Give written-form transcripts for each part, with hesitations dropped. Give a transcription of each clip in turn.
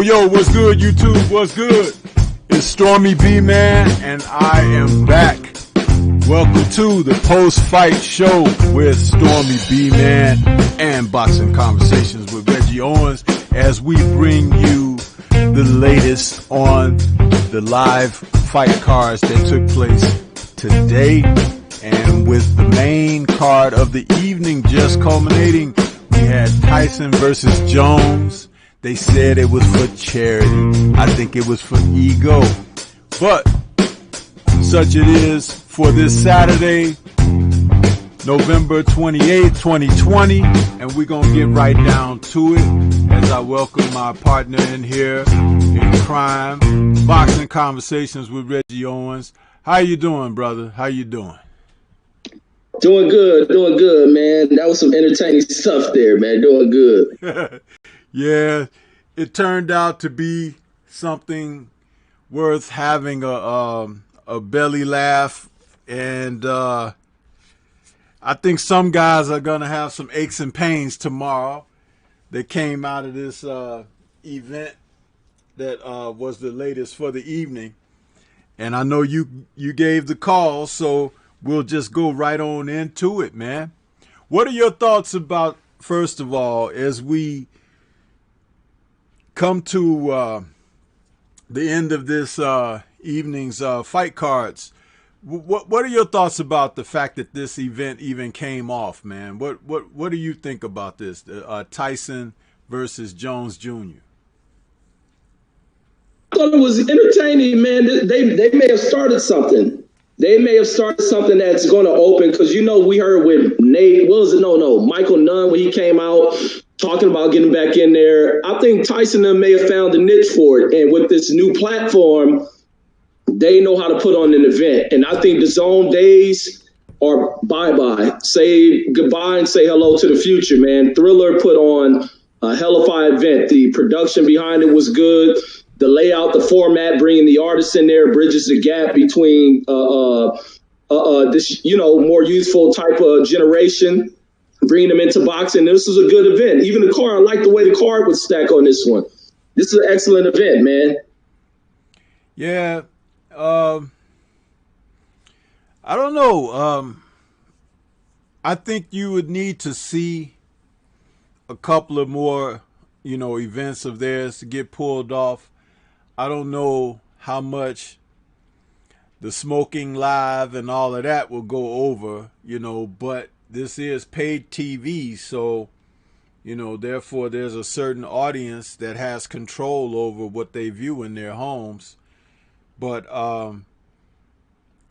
Yo, what's good, YouTube? What's good? It's STORMYBMAN, and I am back. Welcome to the post-fight show with STORMYBMAN and Boxing Conversations with Reggie Owens, as we bring you the latest on the live fight cards that took place today. And with the main card of the evening just culminating, we had Tyson versus Jones. They said it was for charity. I think it was for ego. But such it is for this Saturday, November 28th, 2020. And we're going to get right down to it as I welcome my partner in here in crime, Boxing Conversations with Reggie Owens. How you doing, brother? How you doing? Doing good, man. That was some entertaining stuff there, man. Doing good. Yeah, it turned out to be something worth having a belly laugh, and I think some guys are gonna have some aches and pains tomorrow. That came out of this event that was the latest for the evening, and I know you gave the call, so we'll just go right on into it, man. What are your thoughts about, first of all, as we come to the end of this evening's fight cards? What are your thoughts about the fact that this event even came off, man? What do you think about this, Tyson versus Jones Jr.? I thought it was entertaining, man. They may have started something. They may have started something that's going to open, because we heard with Nate, Michael Nunn, when he came out talking about getting back in there. I think Tyson may have found a niche for it, and with this new platform, they know how to put on an event. And I think the zone days are bye-bye. Say goodbye and say hello to the future, man. Thriller put on a hellified event. The production behind it was good. The layout, the format, bringing the artists in there bridges the gap between this, more youthful type of generation, bringing them into boxing. This was a good event. Even the card, I like the way the card would stack on this one. This is an excellent event, man. Yeah. I don't know. I think you would need to see a couple of more, events of theirs to get pulled off. I don't know how much the smoking live and all of that will go over, but this is paid TV, so, therefore there's a certain audience that has control over what they view in their homes. But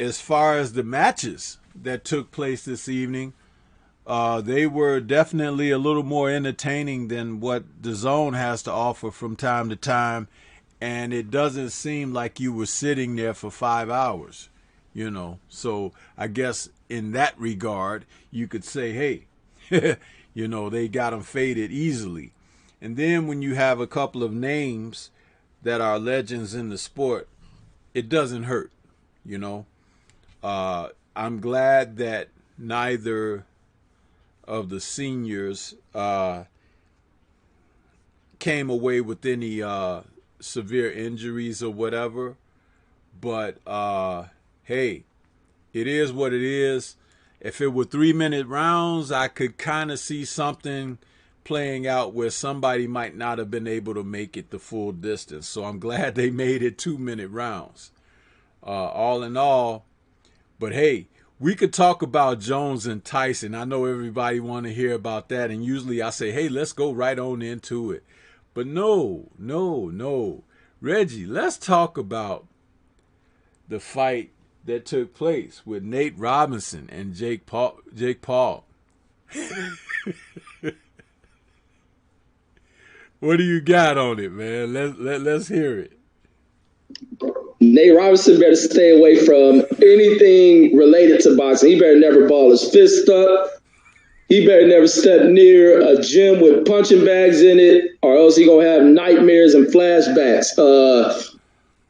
as far as the matches that took place this evening, they were definitely a little more entertaining than what the Zone has to offer from time to time. And it doesn't seem like you were sitting there for 5 hours, So I guess in that regard, you could say, hey, they got them faded easily. And then when you have a couple of names that are legends in the sport, it doesn't hurt, I'm glad that neither of the seniors came away with any severe injuries or whatever. But hey, it is what it is. If it were 3-minute rounds, I could kind of see something playing out where somebody might not have been able to make it the full distance. So I'm glad they made it 2-minute rounds. All in all, but hey, we could talk about Jones and Tyson. I know everybody want to hear about that, and usually I say, hey, let's go right on into it. But no. Reggie, let's talk about the fight that took place with Nate Robinson and Jake Paul. What do you got on it, man? Let's hear it. Nate Robinson better stay away from anything related to boxing. He better never ball his fist up. He better never step near a gym with punching bags in it, or else he gonna have nightmares and flashbacks.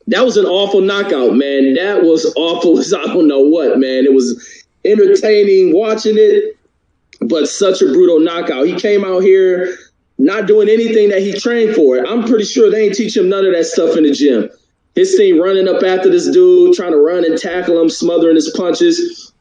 That was an awful knockout, man. That was awful as I don't know what, man. It was entertaining watching it, but such a brutal knockout. He came out here not doing anything that he trained for. I'm pretty sure they ain't teach him none of that stuff in the gym. His team running up after this dude, trying to run and tackle him, smothering his punches.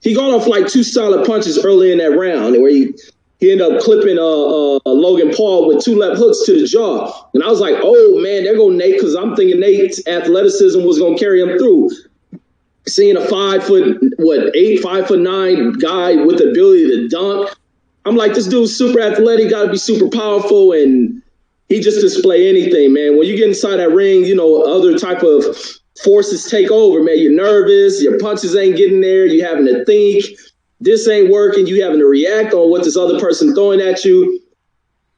He got off like 2 solid punches early in that round where he ended up clipping Logan Paul with 2 left hooks to the jaw. And I was like, oh, man, there go Nate, because I'm thinking Nate's athleticism was going to carry him through. Seeing a 5'9" guy with the ability to dunk. I'm like, this dude's super athletic, got to be super powerful, and he just display anything, man. When you get inside that ring, you know, other type of forces take over, man. You're nervous, your punches ain't getting there, you having to think, this ain't working, you having to react on what this other person throwing at you.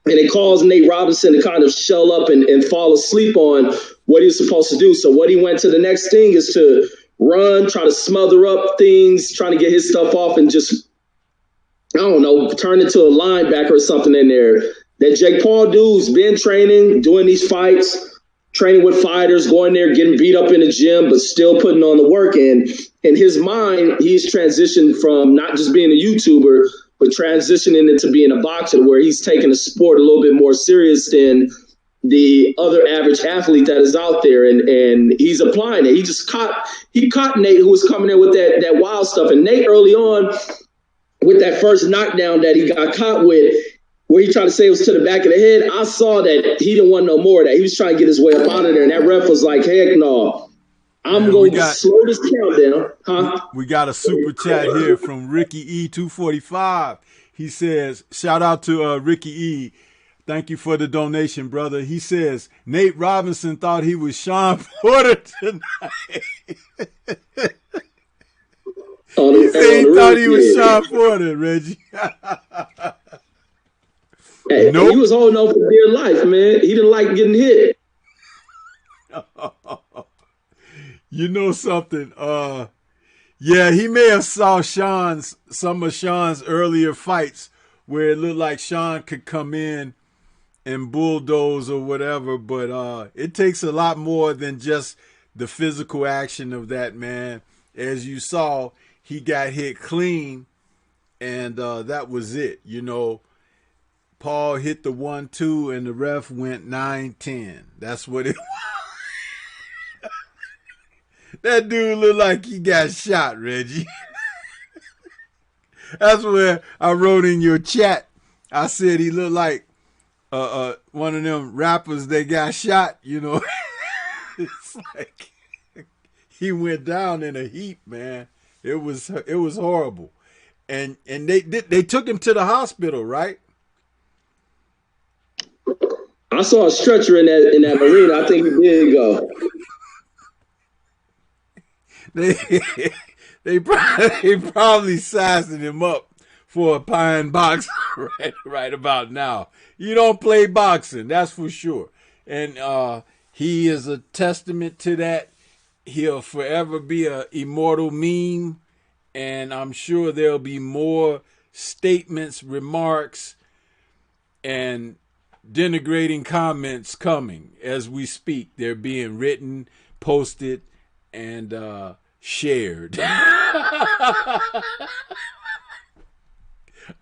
And it caused Nate Robinson to kind of shell up and fall asleep on what he was supposed to do. So what he went to the next thing is to run, try to smother up things, trying to get his stuff off and just, I don't know, turn into a linebacker or something in there. That Jake Paul dude's been training, doing these fights, training with fighters, going there, getting beat up in the gym, but still putting on the work. And in his mind, he's transitioned from not just being a YouTuber, but transitioning into being a boxer, where he's taking the sport a little bit more serious than the other average athlete that is out there. And he's applying it. He caught Nate, who was coming in with that wild stuff. And Nate early on, with that first knockdown that he got caught with, where he tried to say it was to the back of the head, I saw that he didn't want no more of that. He was trying to get his way up out of there, and that ref was like, heck no. I'm going to slow this countdown. Huh? We got a super chat here from Ricky E245. He says, shout out to Ricky E. Thank you for the donation, brother. He says, Nate Robinson thought he was Sean Porter tonight. He said he thought he was Sean Porter, Reggie. Hey, nope. He was holding on for dear life, man. He didn't like getting hit. You know something? Yeah, he may have saw some of Sean's earlier fights where it looked like Sean could come in and bulldoze or whatever, but it takes a lot more than just the physical action of that, man. As you saw, he got hit clean, and that was it, you know. Paul hit the 1-2 and the ref went 9-10. That's what it was. That dude looked like he got shot, Reggie. That's where I wrote in your chat. I said he looked like one of them rappers that got shot, you know. It's like he went down in a heap, man. It was horrible. And they took him to the hospital, right? I saw a stretcher in that arena. I think he did go. They probably sizing him up for a pine box right about now. You don't play boxing, that's for sure. And he is a testament to that. He'll forever be an immortal meme, and I'm sure there'll be more statements, remarks, and denigrating comments coming as we speak. They're being written, posted, and shared.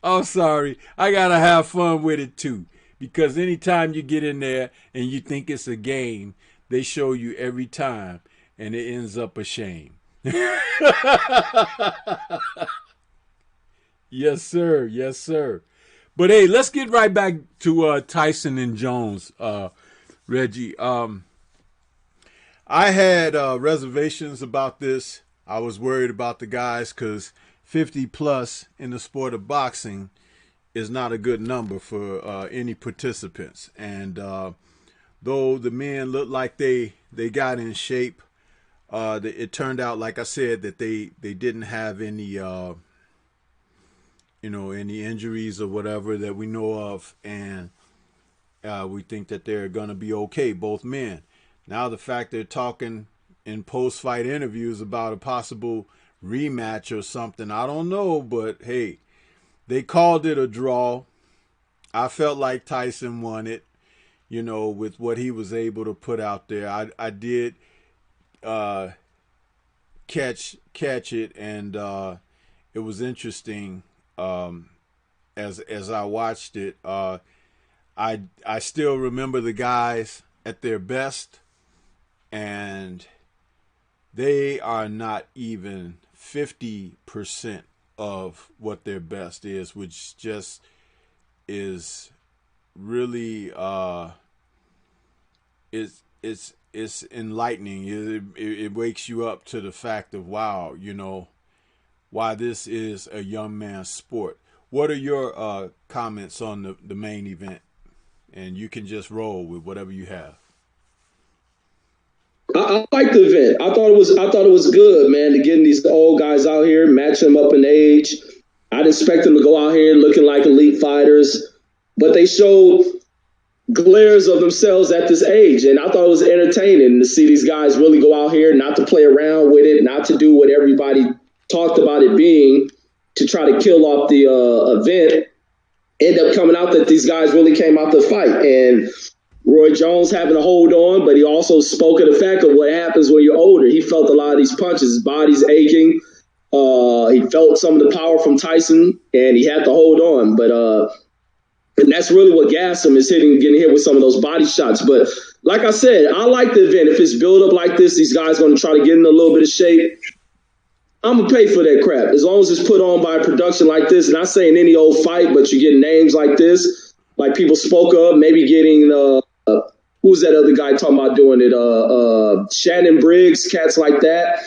I'm sorry. I gotta have fun with it too. Because anytime you get in there and you think it's a game, they show you every time, and it ends up a shame. Yes, sir. Yes, sir. But hey, let's get right back to Tyson and Jones, Reggie. I had reservations about this. I was worried about the guys because 50 plus in the sport of boxing is not a good number for any participants. And though the men looked like they got in shape, it turned out, like I said, that they didn't have any any injuries or whatever that we know of, and we think that they're going to be okay, both men. Now the fact they're talking in post-fight interviews about a possible rematch or something, I don't know, but hey, they called it a draw. I felt like Tyson won it, with what he was able to put out there. I did catch it, and it was interesting. As I watched it, I still remember the guys at their best, and they are not even 50% of what their best is, which just is really it's enlightening. It wakes you up to the fact of, wow, why this is a young man's sport. What are your comments on the main event? And you can just roll with whatever you have. I like the event. I thought it was good, man, to getting these old guys out here, matching them up in age. I'd expect them to go out here looking like elite fighters, but they showed glares of themselves at this age, and I thought it was entertaining to see these guys really go out here, not to play around with it, not to do what everybody talked about it being, to try to kill off the event. End up coming out that these guys really came out to fight, and Roy Jones having to hold on, but he also spoke of the fact of what happens when you're older. He felt a lot of these punches, his body's aching. He felt some of the power from Tyson, and he had to hold on. But and that's really what gassed him, is getting hit with some of those body shots. But like I said, I like the event. If it's built up like this, these guys going to try to get in a little bit of shape. I'm going to pay for that crap. As long as it's put on by a production like this, not saying any old fight, but you get names like this, like people spoke of, maybe getting, who's that other guy talking about doing it? Shannon Briggs, cats like that.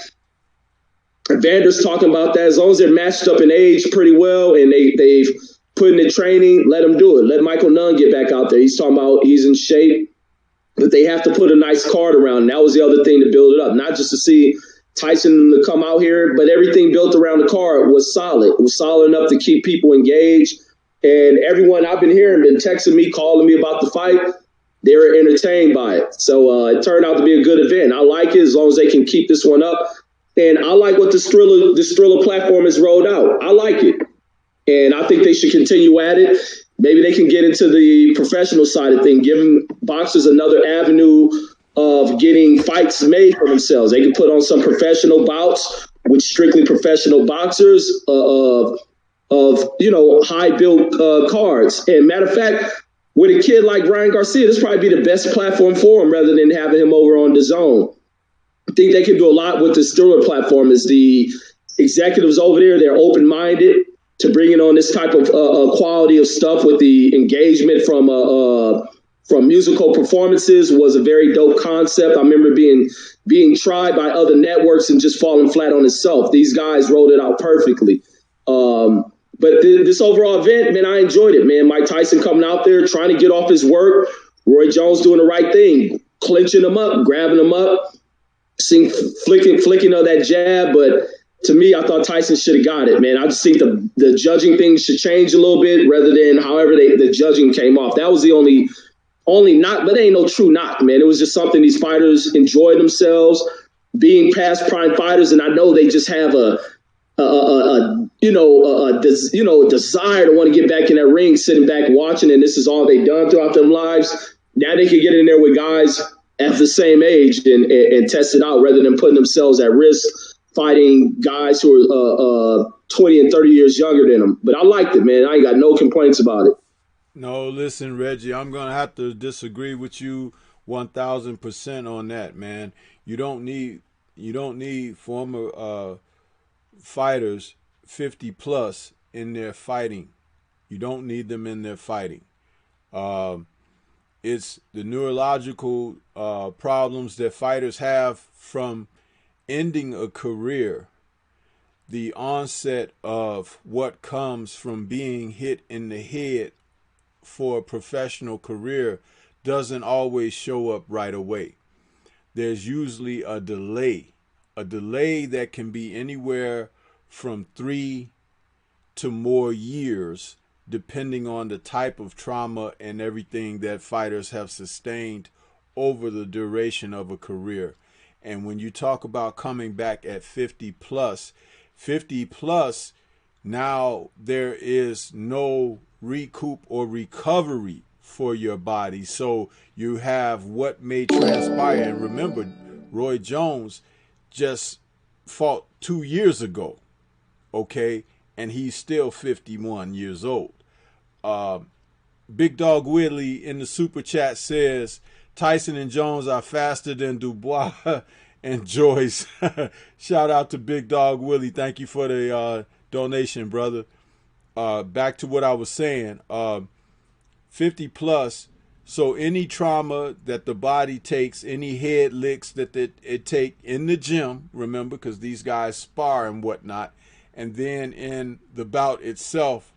Vander's talking about that. As long as they're matched up in age pretty well and they've put in the training, let them do it. Let Michael Nunn get back out there. He's talking about he's in shape, but they have to put a nice card around. And that was the other thing to build it up, not just to see Tyson to come out here, but everything built around the card was solid. It was solid enough to keep people engaged. And everyone I've been hearing been texting me, calling me about the fight. They were entertained by it. So it turned out to be a good event. I like it as long as they can keep this one up. And I like what the Thriller platform has rolled out. I like it. And I think they should continue at it. Maybe they can get into the professional side of things, giving boxers another avenue of getting fights made for themselves. They can put on some professional bouts with strictly professional boxers of high built cards. And matter of fact, with a kid like Ryan Garcia, this probably be the best platform for him rather than having him over on DAZN. I think they can do a lot with the Thriller platform. Is the executives over there, they're open-minded to bringing on this type of quality of stuff with the engagement from musical performances was a very dope concept. I remember being tried by other networks and just falling flat on itself. These guys rolled it out perfectly. But this overall event, man, I enjoyed it, man. Mike Tyson coming out there, trying to get off his work. Roy Jones doing the right thing, clinching him up, grabbing him up, flicking of that jab. But to me, I thought Tyson should have got it, man. I just think the judging thing should change a little bit rather than however the judging came off. That was the only knock, but it ain't no true knock, man. It was just something these fighters enjoyed themselves, being past prime fighters, and I know they just have a desire to want to get back in that ring, sitting back watching, and this is all they've done throughout their lives. Now they can get in there with guys at the same age and test it out rather than putting themselves at risk fighting guys who are 20 and 30 years younger than them. But I liked it, man. I ain't got no complaints about it. No, listen, Reggie, I'm gonna have to disagree with you 1,000% on that, man. You don't need former fighters 50 plus in their fighting. You don't need them in their fighting. Um, it's the neurological problems that fighters have from ending a career, the onset of what comes from being hit in the head for a professional career doesn't always show up right away. There's usually a delay that can be anywhere from 3 to more years, depending on the type of trauma and everything that fighters have sustained over the duration of a career. And when you talk about coming back at 50 plus, now there is no recoup or recovery for your body. So you have what may transpire. And remember, Roy Jones just fought 2 years ago, okay? And he's still 51 years old. Big Dog Willie in the super chat says Tyson and Jones are faster than Dubois and JOYCE. Shout out to Big Dog Willie. Thank you for the donation, brother. Back to what I was saying. 50 plus. So any trauma that the body takes, any head licks that it take in the gym, remember, because these guys spar and whatnot, and then in the bout itself,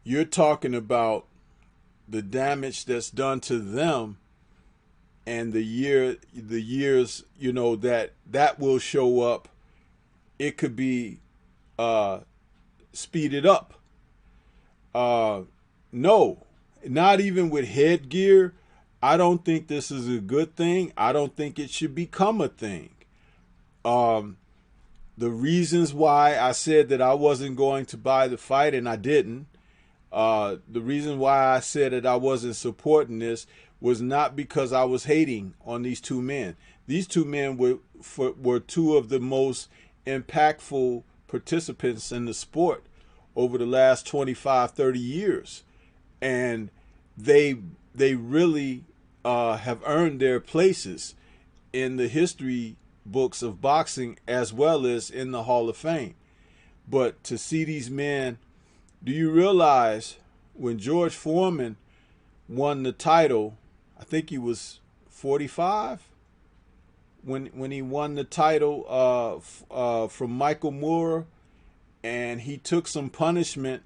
you're talking about the damage that's done to them and the years, that will show up. It could be speeded up. No, not even with headgear. I don't think this is a good thing. I don't think it should become a thing. The reasons why I said that I wasn't going to buy the fight, and I didn't, the reason why I said that I wasn't supporting this was not because I was hating on these two men. These two men were two of the most impactful participants in the sport over the last 25, 30 years. And they really have earned their places in the history books of boxing as well as in the Hall of Fame. But to see these men, do you realize when George Foreman won the title, I think he was 45 when he won the title from Michael Moorer, and he took some punishment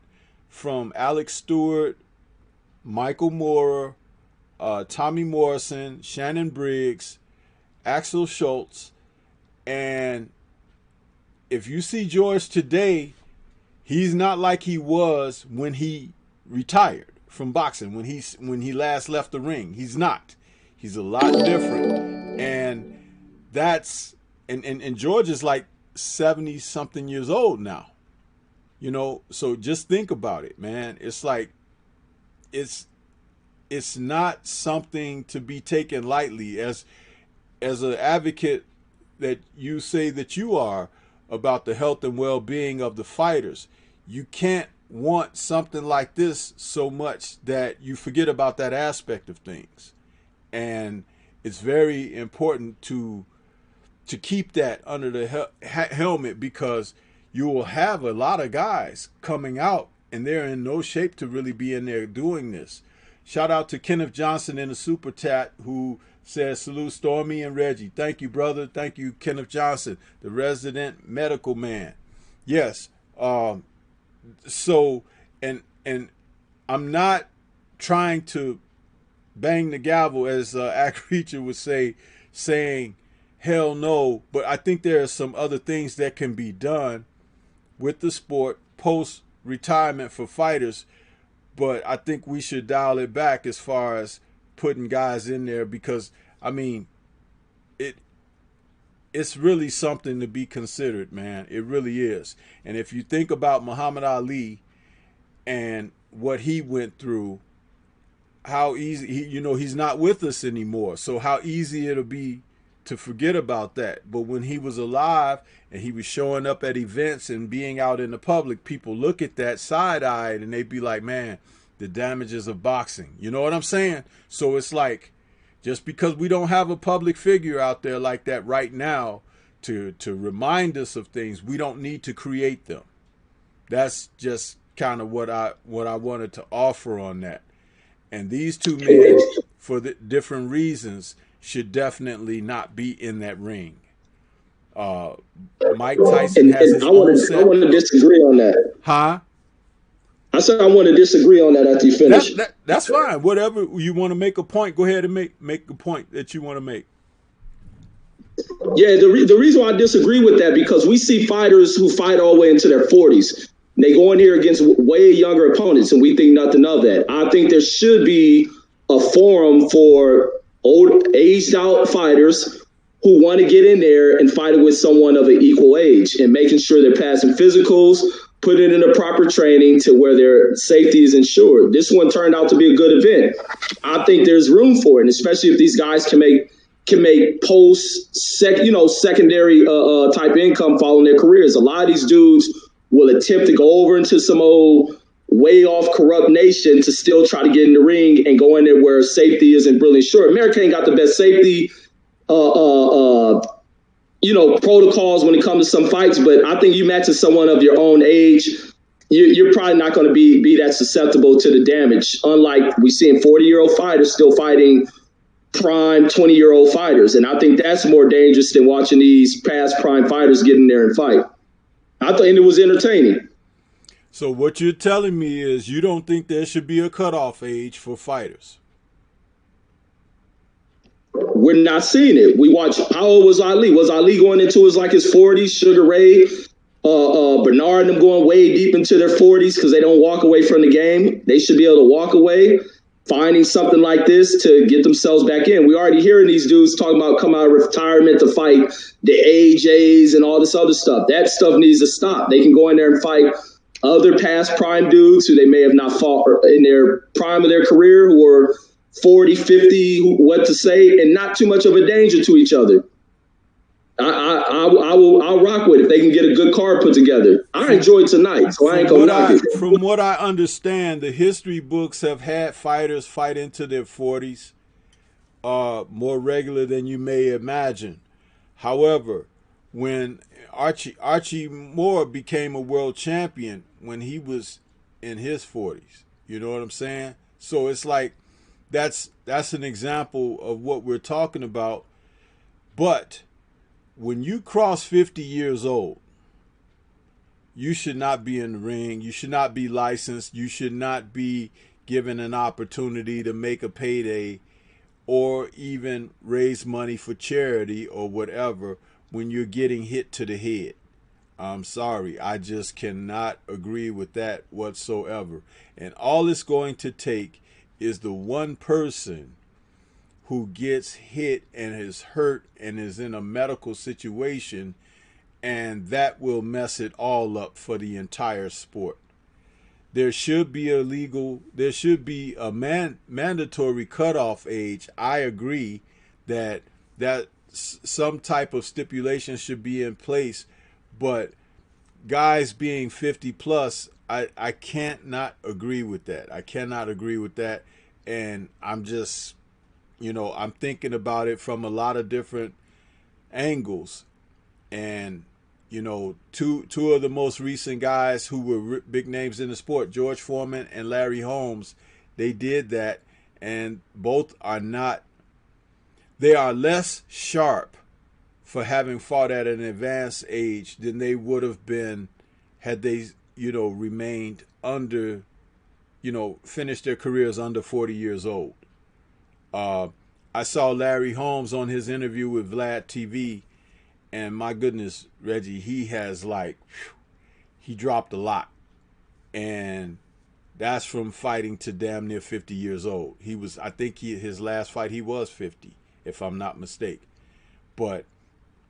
from Alex Stewart, Michael Moorer, Tommy Morrison, Shannon Briggs, Axel Schultz. And if you see George today, he's not like he was when he retired from boxing, when he last left the ring. He's not. He's a lot different. And that's and George is like 70 something years old now. So just think about it, man. It's like it's not something to be taken lightly. As an advocate that you say that you are about the health and well-being of the fighters, you can't want something like this so much that you forget about that aspect of things. And it's very important to keep that under the helmet, because you will have a lot of guys coming out and they're in no shape to really be in there doing this. Shout out to Kenneth Johnson in the super chat who says salute Stormy and Reggie. Thank you, brother. Thank you, Kenneth Johnson, the resident medical man. Yes. So and I'm not trying to bang the gavel, as Creature would say, saying hell no, but I think there are some other things that can be done with the sport post retirement for fighters. But I think we should dial it back as far as putting guys in there, because I mean, it's really something to be considered, man. It really is. And if you think about Muhammad Ali and what he went through, how easy he's not with us anymore. So how easy it'll be to forget about that. But when he was alive and he was showing up at events and being out in the public, people look at that side-eyed and they'd be like, man, the damages of boxing. You know what I'm saying? So it's like, just because we don't have a public figure out there like that right now to remind us of things, we don't need to create them. That's just kind of what I wanted to offer on that. And these two men, for the different reasons, should definitely not be in that ring. Mike Tyson has his own set. I want to disagree on that. Huh? I said I want to disagree on that after you finish. That's fine. Whatever you want to make a point, go ahead and make a point that you want to make. Yeah, the reason why I disagree with that, because we see fighters who fight all the way into their 40s. They go in here against way younger opponents, and we think nothing of that. I think there should be a forum for old, aged-out fighters who want to get in there and fight with someone of an equal age, and making sure they're passing physicals, put it in the proper training to where their safety is ensured. This one turned out to be a good event. I think there's room for it, and especially if these guys can make secondary type income following their careers. A lot of these dudes will attempt to go over into some old way off corrupt nation to still try to get in the ring and go in there where safety isn't really sure. America ain't got the best safety protocols when it comes to some fights, but I think you matching someone of your own age, you're probably not going to be that susceptible to the damage. Unlike we seeing 40-year-old fighters still fighting prime 20-year-old fighters, and I think that's more dangerous than watching these past prime fighters get in there and fight. I thought it was entertaining. So what you're telling me is you don't think there should be a cutoff age for fighters? We're not seeing it. We watch. How old was Ali? Was Ali going into his 40s? Sugar Ray, Bernard, and them going way deep into their 40s because they don't walk away from the game. They should be able to walk away, finding something like this to get themselves back in. We already hearing these dudes talking about come out of retirement to fight the AJs and all this other stuff. That stuff needs to stop. They can go in there and fight other past prime dudes who they may have not fought in their prime of their career, who were 40, 50, what to say, and not too much of a danger to each other. I'll rock with it if they can get a good card put together. I enjoyed tonight, so I ain't gonna knock it. From what I understand, the history books have had fighters fight into their 40s more regular than you may imagine. However, when Archie Moore became a world champion when he was in his 40s, you know what I'm saying? So it's like that's an example of what we're talking about. But when you cross 50 years old, you should not be in the ring. You should not be licensed. You should not be given an opportunity to make a payday or even raise money for charity or whatever when you're getting hit to the head. I'm sorry. I just cannot agree with that whatsoever. And all it's going to take is the one person who gets hit and is hurt and is in a medical situation, and that will mess it all up for the entire sport. There should be a mandatory cutoff age. I agree that some type of stipulation should be in place, but guys being 50 plus, I can't not agree with that. I cannot agree with that. And I'm just, I'm thinking about it from a lot of different angles. And, two of the most recent guys who were big names in the sport, George Foreman and Larry Holmes, they did that. And both are not, they are less sharp for having fought at an advanced age than they would have been had they, remained under, finished their careers under 40 years old. I saw Larry Holmes on his interview with Vlad TV, and my goodness, Reggie, he has he dropped a lot. And that's from fighting to damn near 50 years old. I think his last fight, he was 50, if I'm not mistaken. But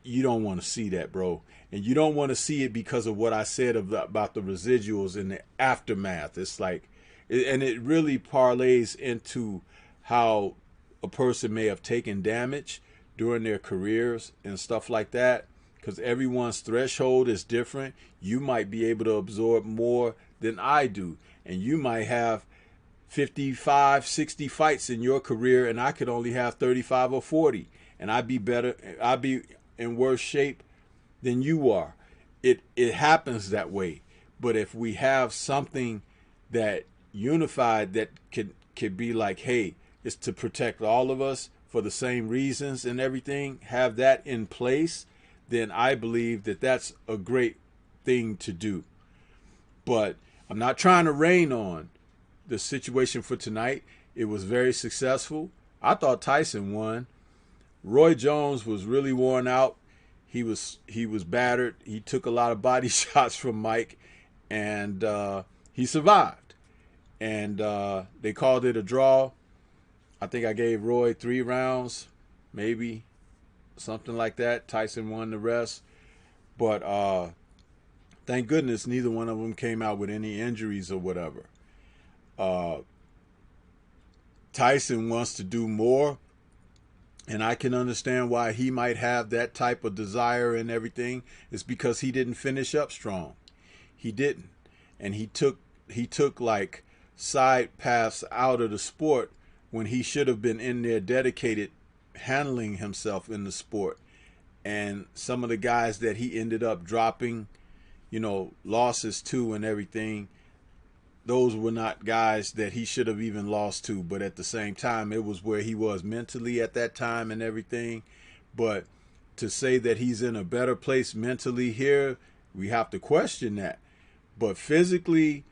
you don't want to see that, bro. And you don't want to see it because of what I said about the residuals and the aftermath. It's and it really parlays into how a person may have taken damage during their careers and stuff like that, because everyone's threshold is different. You might be able to absorb more than I do, and you might have 55, 60 fights in your career, and I could only have 35 or 40, and I'd be in worse shape than you are. It happens that way. But if we have something that unified that could be like, hey, it's to protect all of us for the same reasons and everything, have that in place, then I believe that that's a great thing to do. But I'm not trying to rain on the situation for tonight. It was very successful. I thought Tyson won. Roy Jones was really worn out. He was battered. He took a lot of body shots from Mike, and he survived. And they called it a draw. I think I gave Roy 3 rounds, maybe something like that. Tyson won the rest. But thank goodness neither one of them came out with any injuries or whatever. Tyson wants to do more, and I can understand why he might have that type of desire and everything. It's because he didn't finish up strong. He didn't. And he took like side paths out of the sport when he should have been in there dedicated, handling himself in the sport. And some of the guys that he ended up dropping, losses to and everything, those were not guys that he should have even lost to. But at the same time, it was where he was mentally at that time and everything. But to say that he's in a better place mentally here, we have to question that. But physically,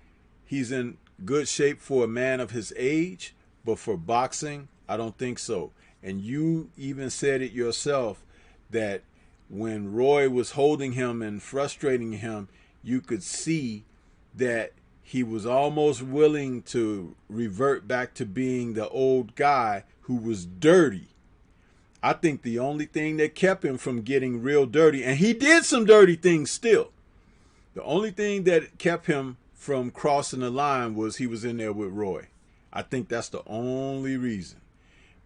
he's in good shape for a man of his age. But for boxing, I don't think so. And you even said it yourself that when Roy was holding him and frustrating him, you could see that he was almost willing to revert back to being the old guy who was dirty. I think the only thing that kept him from getting real dirty, and he did some dirty things still, the only thing that kept him from crossing the line was he was in there with Roy. I think that's the only reason.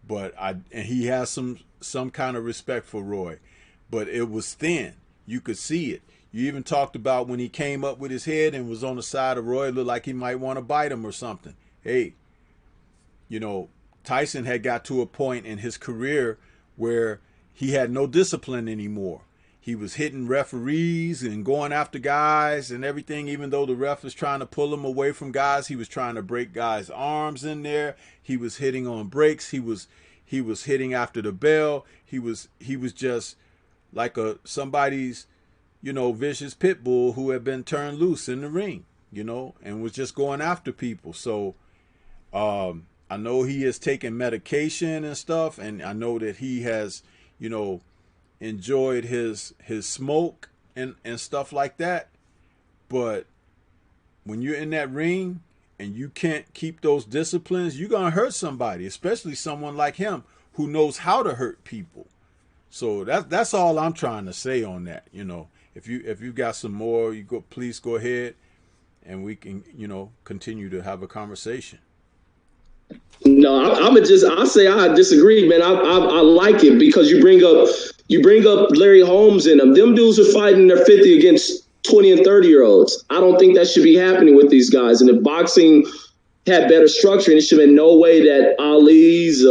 And he has some kind of respect for Roy, but it was thin. You could see it. You even talked about when he came up with his head and was on the side of Roy, it looked like he might want to bite him or something. Hey, Tyson had got to a point in his career where he had no discipline anymore. He was hitting referees and going after guys and everything, even though the ref was trying to pull him away from guys. He was trying to break guys' arms in there. He was hitting on breaks. He was hitting after the bell. He was just like somebody's vicious pit bull who had been turned loose in the ring, and was just going after people. So I know he has taken medication and stuff, and I know that he has, enjoyed his smoke and stuff like that. But when you're in that ring and you can't keep those disciplines, you're going to hurt somebody, especially someone like him who knows how to hurt people. So that's all I'm trying to say on that. If you got some more, please go ahead and we can, continue to have a conversation. No, I'll say I disagree, man. I like it because you bring up Larry Holmes and them. Them dudes are fighting their 50 against 20 and 30-year-olds. I don't think that should be happening with these guys. And if boxing had better structure, and it should have been no way that Ali's,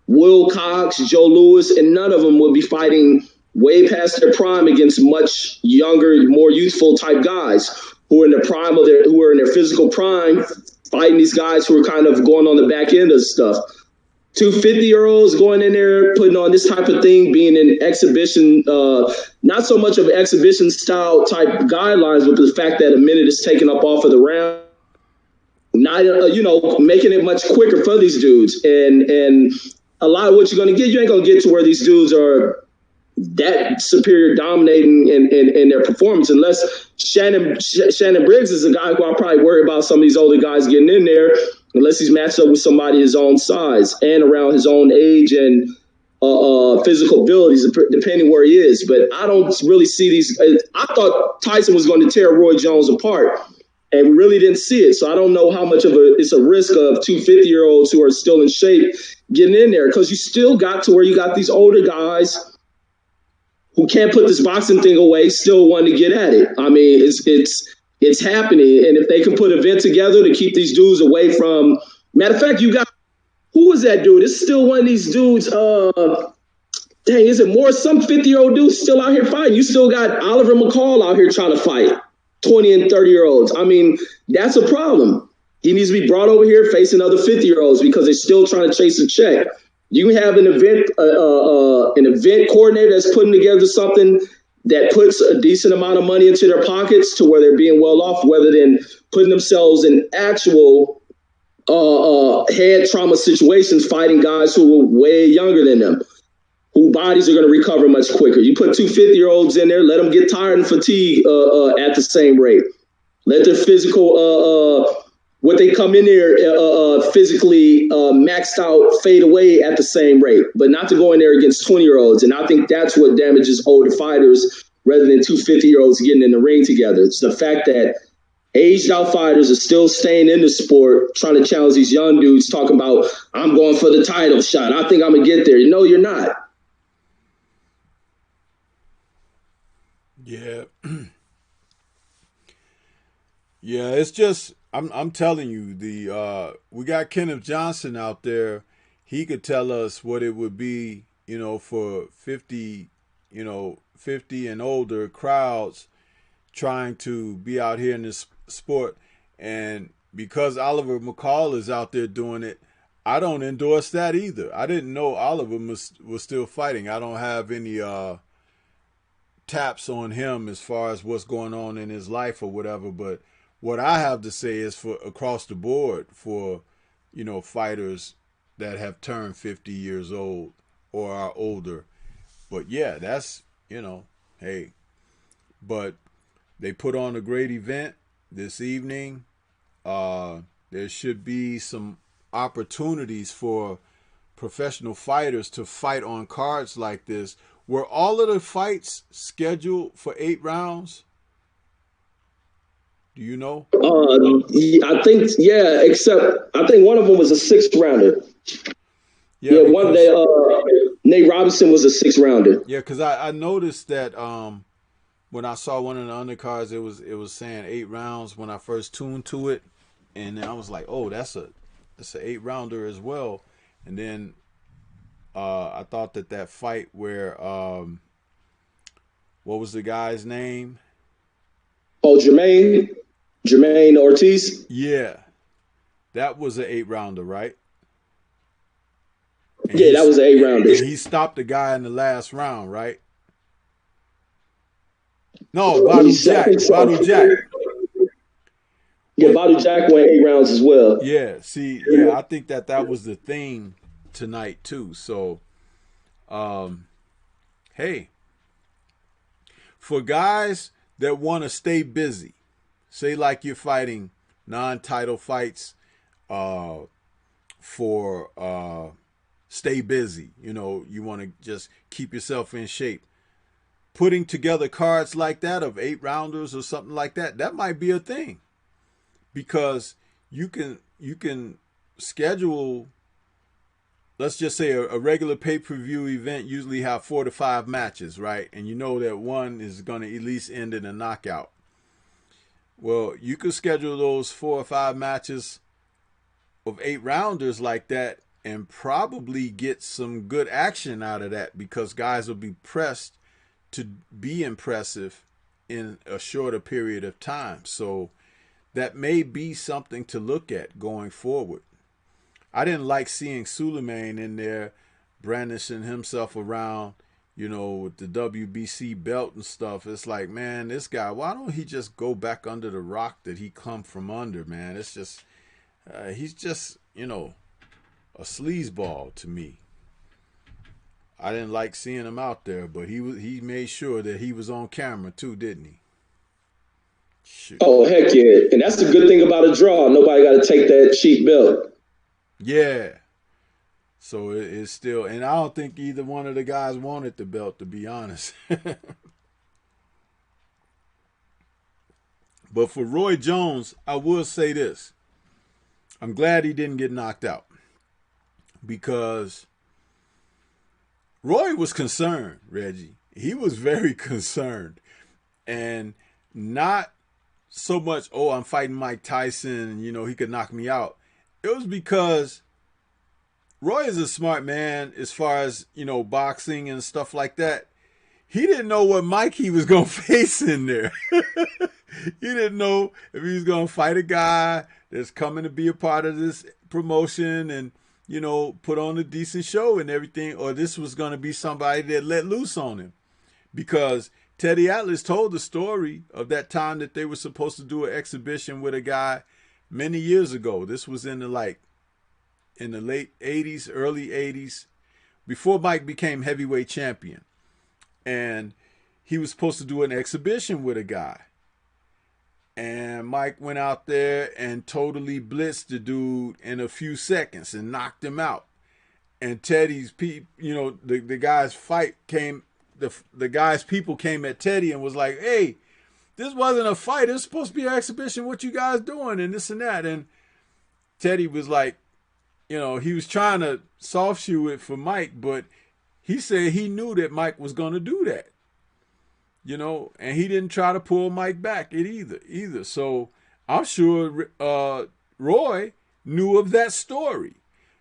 Will Cox, Joe Louis, and none of them would be fighting way past their prime against much younger, more youthful type guys who are in their physical prime, fighting these guys who are kind of going on the back end of stuff. 2 50-year-olds going in there, putting on this type of thing, being in exhibition, not so much of exhibition style type guidelines, but the fact that a minute is taken up off of the round, not making it much quicker for these dudes. And a lot of what you're going to get, you ain't going to get to where these dudes are that superior, dominating in their performance, unless Shannon Briggs is a guy who I'll probably worry about some of these older guys getting in there, unless he's matched up with somebody his own size and around his own age and physical abilities, depending where he is. But I don't really see these. I thought Tyson was going to tear Roy Jones apart, and we really didn't see it. So I don't know how much of it's a risk of 2 50-year-olds who are still in shape getting in there, because you still got to where you got these older guys who can't put this boxing thing away, still wanting to get at it. I mean, it's It's happening. And if they can put an event together to keep these dudes away from, matter of fact, you got, who was that dude? It's still one of these dudes. Dang, is it more some 50-year-old dude still out here fighting? You still got Oliver McCall out here trying to fight 20 and 30-year-olds. I mean, that's a problem. He needs to be brought over here facing other 50-year-olds because they're still trying to chase a check. You have an event coordinator that's putting together something that puts a decent amount of money into their pockets to where they're being well off, rather than putting themselves in actual head trauma situations, fighting guys who are way younger than them, whose bodies are going to recover much quicker. You put 2 50-year-olds in there, let them get tired and fatigued at the same rate. Let their physical, what they come in there physically maxed out, fade away at the same rate, but not to go in there against 20-year-olds. And I think that's what damages older fighters rather than 2 50-year-olds getting in the ring together. It's the fact that aged out fighters are still staying in the sport, trying to challenge these young dudes, talking about, I'm going for the title shot. I think I'm going to get there. No, you're not. Yeah. Yeah, it's just, I'm telling you, we got Kenneth Johnson out there. He could tell us what it would be, for 50 and older crowds trying to be out here in this sport. And because Oliver McCall is out there doing it, I don't endorse that either. I didn't know Oliver was still fighting. I don't have any taps on him as far as what's going on in his life or whatever, but what I have to say is for across the board for, fighters that have turned 50 years old or are older. But yeah, that's, hey, but they put on a great event this evening. There should be some opportunities for professional fighters to fight on cards like this. Were all of the fights scheduled for 8 rounds? Do you know? I think, yeah, except I think one of them was a 6th rounder. Yeah, one day Nate Robinson was a 6th rounder. Yeah, because I noticed that when I saw one of the undercards, it was saying 8 rounds when I first tuned to it, and then I was like, oh, that's an 8 rounder as well. And then I thought that fight where what was the guy's name? Oh, Jermaine Ortiz. Yeah, that was an 8 rounder, right? And yeah, that was an 8 rounder. And he stopped the guy in the last round, right? No, Badu Jack. Yeah, Badu Jack went 8 rounds as well. Yeah, see, yeah, I think that was the theme tonight too. So, hey, for guys that want to stay busy, say like you're fighting non-title fights, for stay busy. You want to just keep yourself in shape. Putting together cards like that of 8 rounders or something like that, that might be a thing, because you can schedule. Let's just say a regular pay-per-view event usually have 4 to 5 matches, right? And you know that one is going to at least end in a knockout. Well, you could schedule those 4 or 5 matches of 8 rounders like that and probably get some good action out of that, because guys will be pressed to be impressive in a shorter period of time. So that may be something to look at going forward. I didn't like seeing Suleiman in there brandishing himself around, with the WBC belt and stuff. It's like, man, this guy, why don't he just go back under the rock that he come from under, man? It's just, he's just, a sleazeball to me. I didn't like seeing him out there, but he made sure that he was on camera too, didn't he? Shoot. Oh, heck yeah. And that's the good thing about a draw. Nobody got to take that cheap belt. Yeah. So it's still, and I don't think either one of the guys wanted the belt, to be honest. But for Roy Jones, I will say this. I'm glad he didn't get knocked out, because Roy was concerned, Reggie. He was very concerned, and not so much, oh, I'm fighting Mike Tyson, and, you know, he could knock me out. It was because Roy is a smart man as far as, you know, boxing and stuff like that. He didn't know what Mike he was going to face in there. He didn't know if he was going to fight a guy that's coming to be a part of this promotion and, you know, put on a decent show and everything, or this was going to be somebody that let loose on him. Because Teddy Atlas told the story of that time that they were supposed to do an exhibition with a guy many years ago. This was in the late 80s, early 80s, before Mike became heavyweight champion. And he was supposed to do an exhibition with a guy. And Mike went out there and totally blitzed the dude in a few seconds and knocked him out. And Teddy's people, you know, the guy's fight came, the guy's people came at Teddy and was like, hey, this wasn't a fight. It was supposed to be an exhibition. What you guys doing? And this and that. And Teddy was like, you know, he was trying to soft shoe it for Mike, but he said he knew that Mike was going to do that. You know, and he didn't try to pull Mike back either. So I'm sure Roy knew of that story.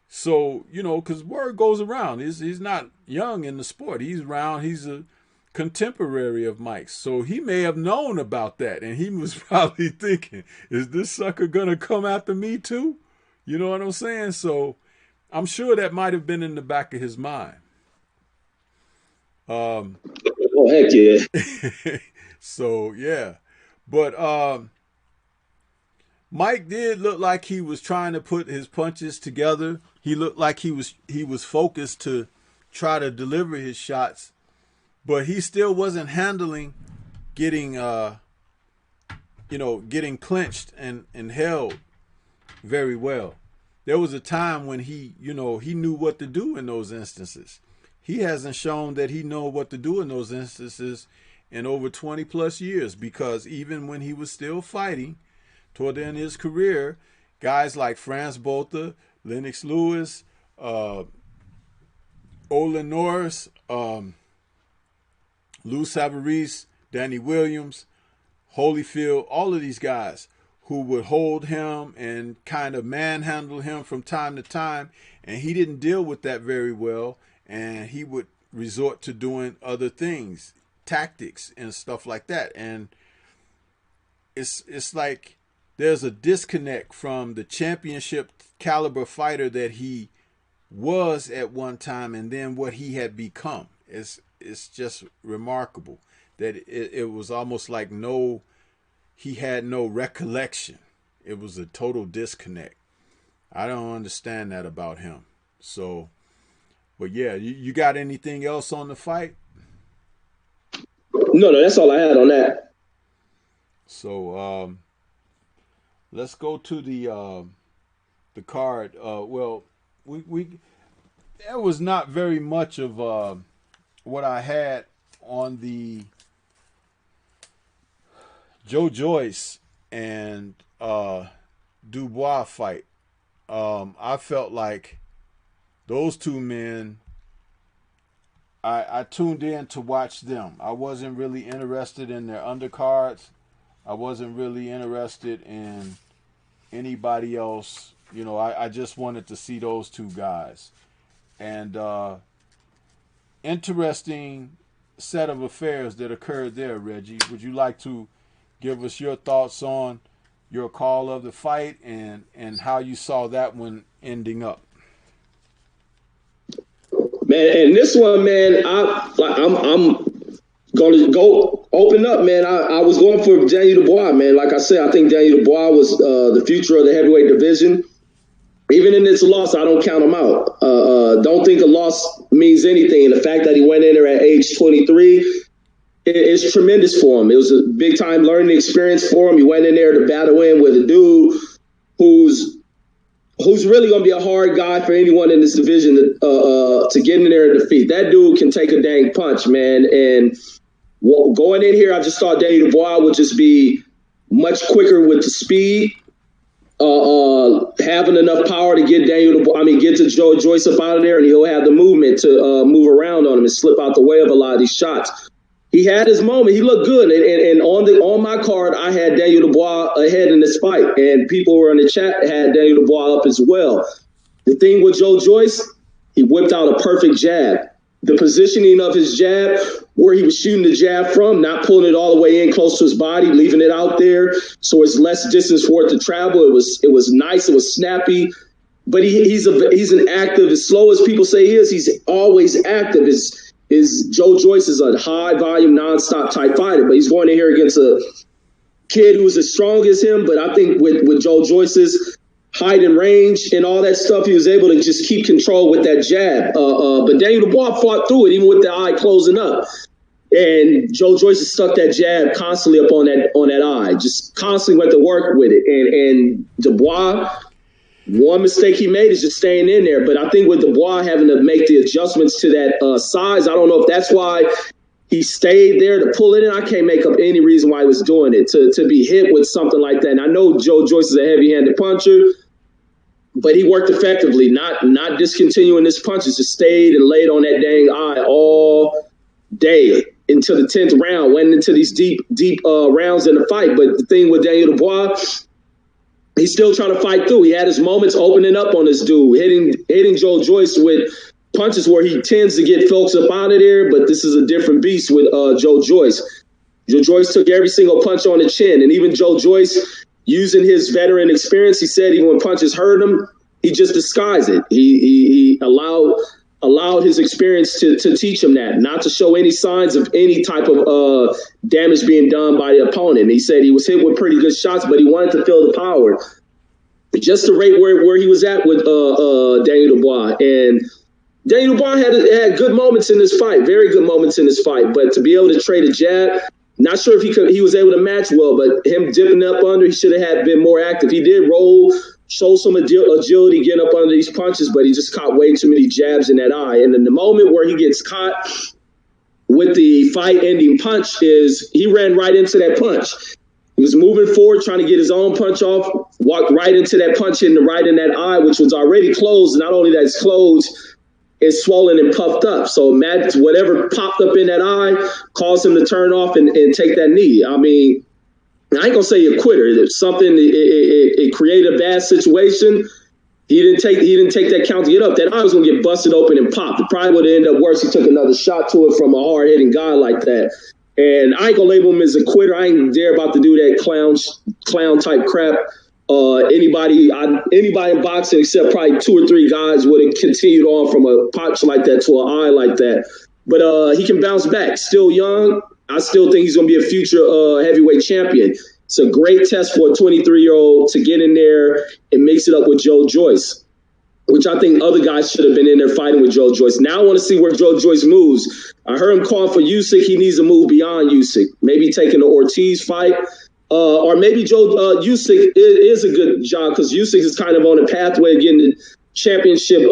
So, you know, because word goes around. He's not young in the sport. He's around. He's a contemporary of Mike's. So he may have known about that. And he was probably thinking, is this sucker going to come after me too? You know what I'm saying? So I'm sure that might have been in the back of his mind. Oh, heck yeah. So, yeah. But Mike did look like he was trying to put his punches together. He looked like he was focused to try to deliver his shots, but he still wasn't handling getting getting clinched and held very well. There was a time when he knew what to do in those instances. He hasn't shown that he knows what to do in those instances in over 20 plus years, because even when he was still fighting toward the end of his career, guys like Franz Botha, Lennox Lewis, Olin Norris, Lou Savarese, Danny Williams, Holyfield, all of these guys who would hold him and kind of manhandle him from time to time, and he didn't deal with that very well. And he would resort to doing other things, tactics and stuff like that. And it's like there's a disconnect from the championship caliber fighter that he was at one time and then what he had become. It's just remarkable that it was almost like he had no recollection. It was a total disconnect. I don't understand that about him. So, but yeah, you got anything else on the fight? No, that's all I had on that. So let's go to the card. Well, we there was not very much of what I had on the JOYCE and Dubois fight. I felt like those two men, I tuned in to watch them. I wasn't really interested in their undercards. I wasn't really interested in anybody else. You know, I just wanted to see those two guys. And interesting set of affairs that occurred there, Reggie. Would you like to give us your thoughts on your call of the fight and how you saw that one ending up? Man, and this one, man, I'm going to go open up, man. I was going for Daniel Dubois, man. Like I said, I think Daniel Dubois was the future of the heavyweight division. Even in this loss, I don't count him out. Don't think a loss means anything. And the fact that he went in there at age 23, it's tremendous for him. It was a big-time learning experience for him. He went in there to battle in with a dude who's really going to be a hard guy for anyone in this division to get in there and defeat. That dude can take a dang punch, man. And going in here, I just thought Daniel Dubois would just be much quicker with the speed, having enough power to get get to JOYCE up out of there, and he'll have the movement to move around on him and slip out the way of a lot of these shots. He had his moment. He looked good, and on my card, I had Daniel Dubois ahead in this fight, and people were in the chat had Daniel Dubois up as well. The thing with Joe Joyce, he whipped out a perfect jab. The positioning of his jab, where he was shooting the jab from, not pulling it all the way in close to his body, leaving it out there, so it's less distance for it to travel. It was nice. It was snappy. But he's an active, as slow as people say he is, he's always active. His Joe Joyce is a high volume, nonstop type fighter, but he's going in here against a kid who's as strong as him. But I think with Joe Joyce's height and range and all that stuff, he was able to just keep control with that jab. But Daniel Dubois fought through it, even with the eye closing up. And Joe Joyce has stuck that jab constantly up on that eye, just constantly went to work with it. And Dubois, one mistake he made is just staying in there. But I think with Dubois having to make the adjustments to that size, I don't know if that's why he stayed there to pull it in. I can't make up any reason why he was doing it, to be hit with something like that. And I know Joe Joyce is a heavy-handed puncher, but he worked effectively, not discontinuing his punches, just stayed and laid on that dang eye all day until the 10th round, went into these deep rounds in the fight. But the thing with Daniel Dubois, he's still trying to fight through. He had his moments opening up on this dude, hitting Joe Joyce with punches where he tends to get folks up out of there, but this is a different beast with Joe Joyce. Joe Joyce took every single punch on the chin, and even Joe Joyce, using his veteran experience, he said even when punches hurt him, he just disguised it. He allowed his experience to teach him that, not to show any signs of any type of damage being done by the opponent. He said he was hit with pretty good shots, but he wanted to feel the power. Just to rate where he was at with Daniel Dubois. And Daniel Dubois had good moments in this fight, very good moments in this fight. But to be able to trade a jab, not sure if he was able to match well, but him dipping up under, he should have been more active. He did roll, show some agility getting up under these punches, but he just caught way too many jabs in that eye. And in the moment where he gets caught with the fight-ending punch is he ran right into that punch. He was moving forward, trying to get his own punch off, walked right into that punch, hitting the right in that eye, which was already closed. Not only that it's closed, it's swollen and puffed up. So whatever popped up in that eye caused him to turn off and take that knee. I mean, I ain't gonna say a quitter. It's something. It created a bad situation. He didn't take that count to get up. That eye was gonna get busted open and popped. It probably would have ended up worse. He took another shot to it from a hard hitting guy like that. And I ain't gonna label him as a quitter. I ain't dare about to do that clown type crap. Anybody in boxing except probably 2 or 3 guys would have continued on from a punch like that to an eye like that. But he can bounce back. Still young. I still think he's going to be a future heavyweight champion. It's a great test for a 23-year-old to get in there and mix it up with Joe Joyce, which I think other guys should have been in there fighting with Joe Joyce. Now I want to see where Joe Joyce moves. I heard him calling for Usyk. He needs to move beyond Usyk. Maybe taking the Ortiz fight. Or maybe Usyk is a good job because Usyk is kind of on a pathway of getting the championship,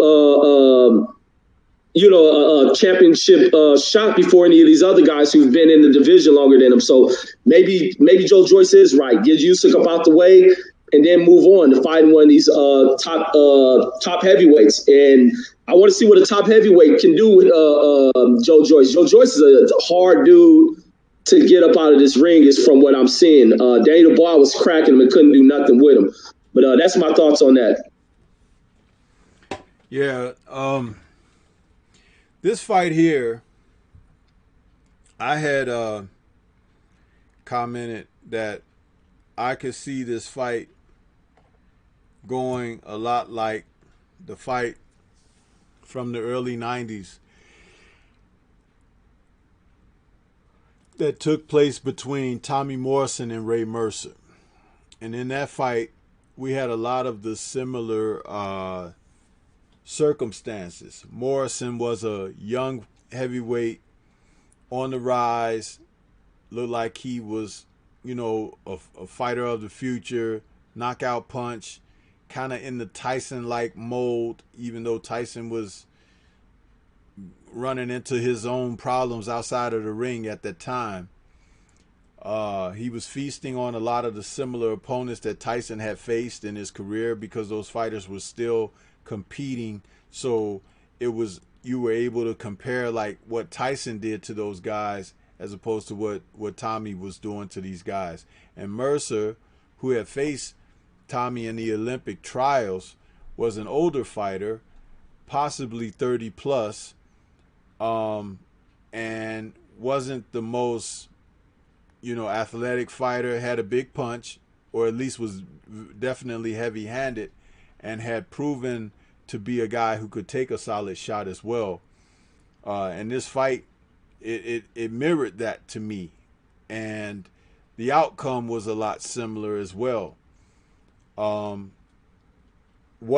championship shot before any of these other guys who've been in the division longer than him. So maybe Joe Joyce is right. Get Usyk up out the way and then move on to fighting one of these top heavyweights. And I want to see what a top heavyweight can do with Joe Joyce. Joe Joyce is a hard dude to get up out of this ring, is from what I'm seeing. Daniel Dubois was cracking him and couldn't do nothing with him. But that's my thoughts on that. Yeah, this fight here, I had commented that I could see this fight going a lot like the fight from the early 90s that took place between Tommy Morrison and Ray Mercer. And in that fight, we had a lot of the similar circumstances. Morrison was a young heavyweight on the rise, looked like he was, a fighter of the future, knockout punch, kind of in the Tyson-like mold, even though Tyson was running into his own problems outside of the ring at that time. He was feasting on a lot of the similar opponents that Tyson had faced in his career because those fighters were still competing. So you were able to compare like what Tyson did to those guys as opposed to what Tommy was doing to these guys. And Mercer, who had faced Tommy in the Olympic trials, was an older fighter, possibly 30 plus, and wasn't the most, athletic fighter, had a big punch, or at least was definitely heavy-handed, and had proven to be a guy who could take a solid shot as well. And this fight, it mirrored that to me. And the outcome was a lot similar as well. What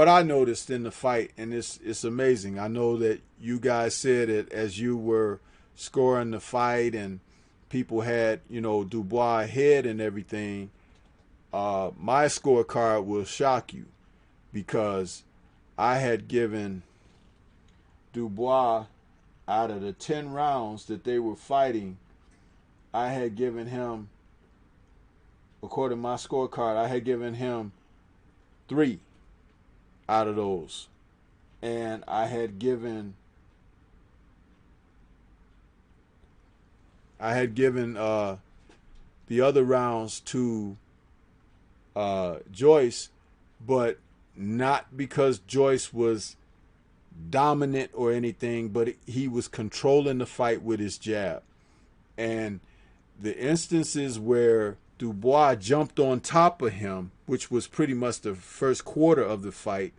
I noticed in the fight, and it's amazing. I know that you guys said it as you were scoring the fight and people had, Dubois ahead and everything. My scorecard will shock you, because I had given Dubois, out of the 10 rounds that they were fighting, I had given him, according to my scorecard, I had given him 3 out of those. And I had given the other rounds to JOYCE, but not because JOYCE was dominant or anything, but he was controlling the fight with his jab. And the instances where Dubois jumped on top of him, which was pretty much the first quarter of the fight,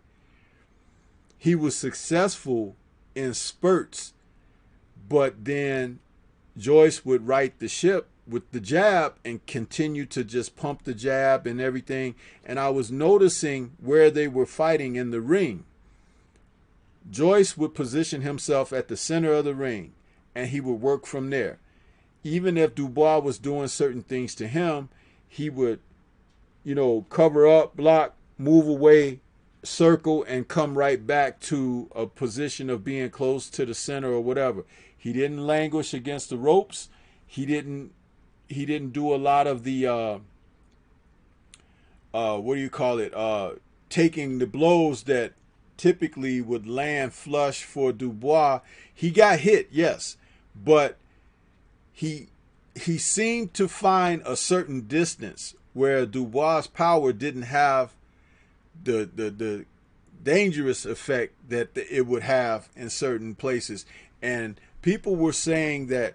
he was successful in spurts, but then JOYCE would right the ship with the jab and continue to just pump the jab and everything. And I was noticing where they were fighting in the ring. JOYCE would position himself at the center of the ring, and he would work from there. Even if Dubois was doing certain things to him, he would, cover up, block, move away, circle, and come right back to a position of being close to the center or whatever. He didn't languish against the ropes. He didn't do a lot of the taking the blows that typically would land flush for Dubois. He got hit, yes, but he seemed to find a certain distance where Dubois' power didn't have the dangerous effect that it would have in certain places. And people were saying that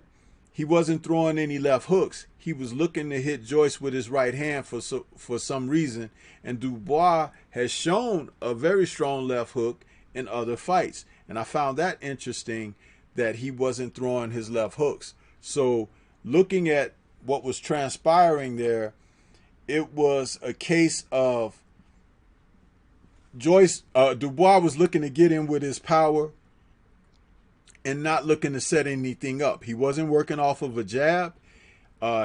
he wasn't throwing any left hooks. He was looking to hit JOYCE with his right hand for some reason. And Dubois has shown a very strong left hook in other fights. And I found that interesting, that he wasn't throwing his left hooks. So looking at what was transpiring there, it was a case of Dubois was looking to get in with his power and not looking to set anything up. He wasn't working off of a jab.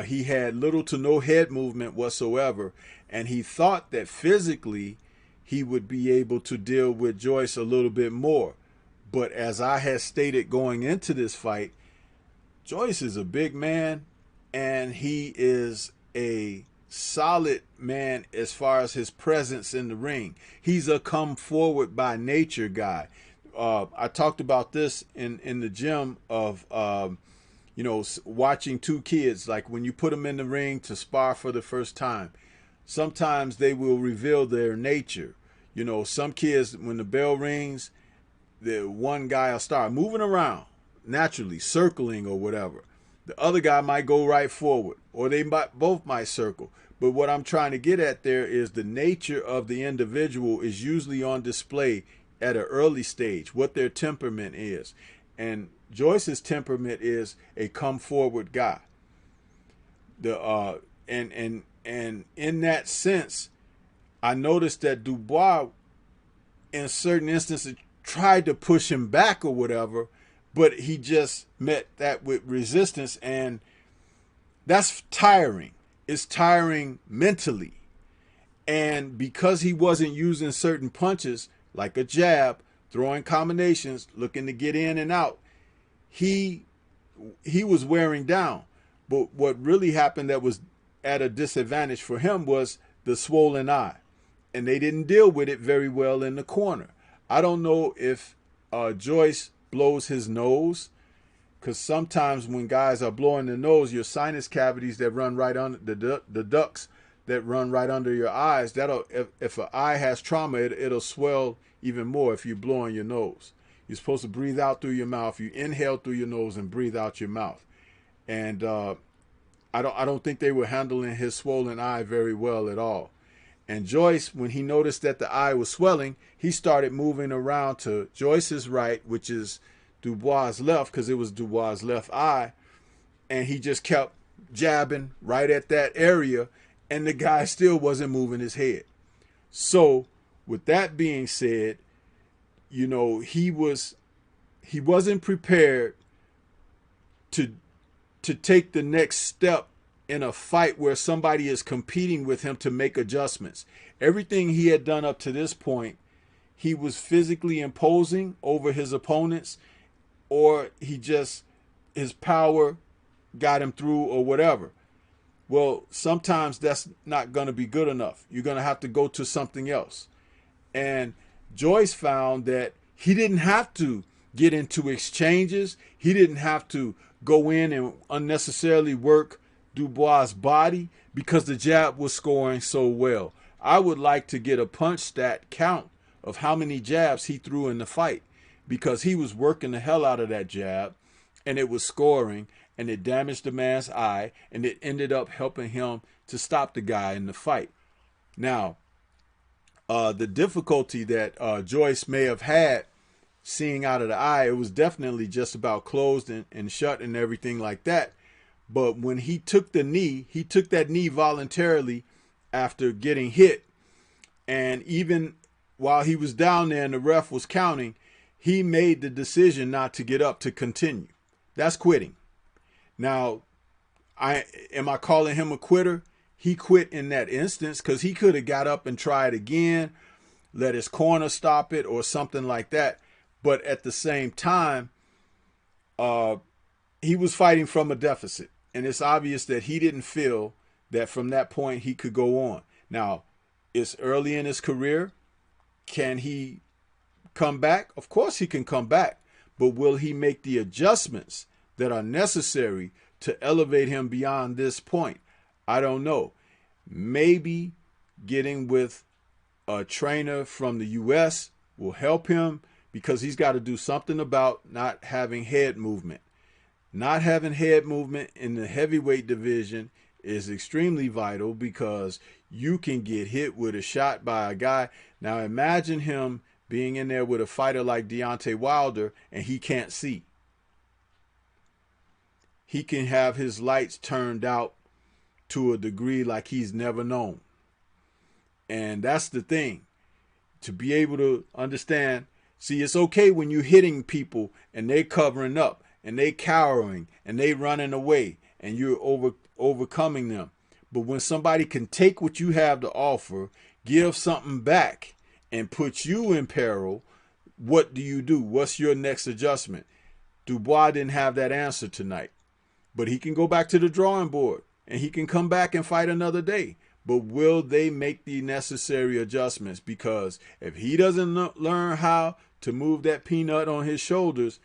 He had little to no head movement whatsoever. And he thought that physically he would be able to deal with JOYCE a little bit more. But as I had stated going into this fight, JOYCE is a big man, and he is a solid man as far as his presence in the ring. He's a come forward by nature guy. I talked about this in the gym of, watching two kids, like when you put them in the ring to spar for the first time, sometimes they will reveal their nature. Some kids, when the bell rings, the one guy will start moving around naturally, circling or whatever. The other guy might go right forward, or they both might circle. But what I'm trying to get at there is the nature of the individual is usually on display at an early stage, what their temperament is. And JOYCE's temperament is a come forward guy. And in that sense, I noticed that Dubois, in certain instances, tried to push him back or whatever, but he just met that with resistance, and that's tiring. It's tiring mentally. And because he wasn't using certain punches, like a jab, throwing combinations, looking to get in and out, he was wearing down. But what really happened that was at a disadvantage for him was the swollen eye. And they didn't deal with it very well in the corner. I don't know if JOYCE blows his nose, because sometimes when guys are blowing their nose, your sinus cavities that run right under the ducts that run right under your eyes, that'll, if an eye has trauma, it'll swell even more if you're blowing your nose. You're supposed to breathe out through your mouth. You inhale through your nose and breathe out your mouth. And I don't think they were handling his swollen eye very well at all. And Joyce, when he noticed that the eye was swelling, he started moving around to Joyce's right, which is Dubois' left, because it was Dubois' left eye. And he just kept jabbing right at that area, and the guy still wasn't moving his head. So with that being said, you know, he wasn't prepared to take the next step in a fight where somebody is competing with him to make adjustments. Everything he had done up to this point, he was physically imposing over his opponents, or his power got him through, or whatever. Well, sometimes that's not going to be good enough. You're going to have to go to something else. And Joyce found that he didn't have to get into exchanges. He didn't have to go in and unnecessarily work Dubois' body because the jab was scoring so well. I would like to get a punch stat count of how many jabs he threw in the fight, because he was working the hell out of that jab, and it was scoring, and it damaged the man's eye, and it ended up helping him to stop the guy in the fight. Now, the difficulty that Joyce may have had seeing out of the eye, it was definitely just about closed and shut and everything like that. But when he took the knee, he took that knee voluntarily after getting hit. And even while he was down there and the ref was counting, he made the decision not to get up, to continue. That's quitting. Now, am I calling him a quitter? He quit in that instance, because he could have got up and tried again, let his corner stop it or something like that. But at the same time, he was fighting from a deficit. And it's obvious that he didn't feel that from that point he could go on. Now, it's early in his career. Can he come back? Of course he can come back. But will he make the adjustments that are necessary to elevate him beyond this point? I don't know. Maybe getting with a trainer from the U.S. will help him, because he's got to do something about not having head movement. Not having head movement in the heavyweight division is extremely vital, because you can get hit with a shot by a guy. Now imagine him being in there with a fighter like Deontay Wilder and he can't see. He can have his lights turned out to a degree like he's never known. And that's the thing. To be able to understand, see, it's okay when you're hitting people and they're covering up and they cowering and they running away and you're overcoming them. But when somebody can take what you have to offer, give something back, and put you in peril, what do? What's your next adjustment? Dubois didn't have that answer tonight. But he can go back to the drawing board and he can come back and fight another day. But will they make the necessary adjustments? Because if he doesn't learn how to move that peanut on his shoulders,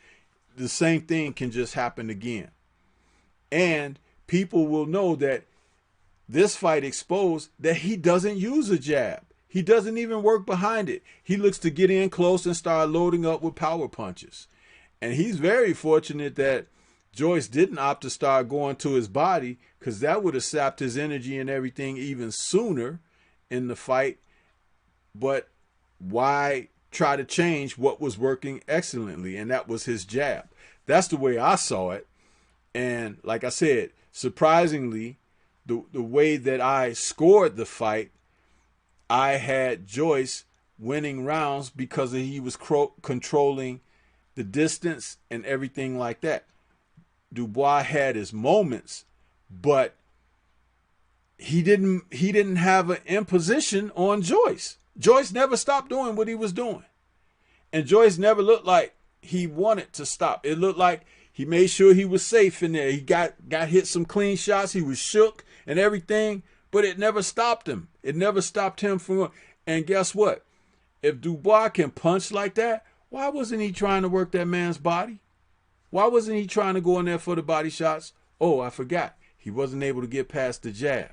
the same thing can just happen again. And people will know that this fight exposed that he doesn't use a jab. He doesn't even work behind it. He looks to get in close and start loading up with power punches. And he's very fortunate that Joyce didn't opt to start going to his body, because that would have sapped his energy and everything even sooner in the fight. But why try to change what was working excellently? And that was his jab. That's the way I saw it. And like I said, surprisingly, the way that I scored the fight, I had Joyce winning rounds because he was controlling the distance and everything like that. Dubois had his moments, but he didn't have an imposition on Joyce. Joyce never stopped doing what he was doing. And Joyce never looked like he wanted to stop. It looked like he made sure he was safe in there. He got hit some clean shots. He was shook and everything, but it never stopped him. It never stopped him from. And guess what? If Dubois can punch like that, why wasn't he trying to work that man's body? Why wasn't he trying to go in there for the body shots? Oh, I forgot. He wasn't able to get past the jab.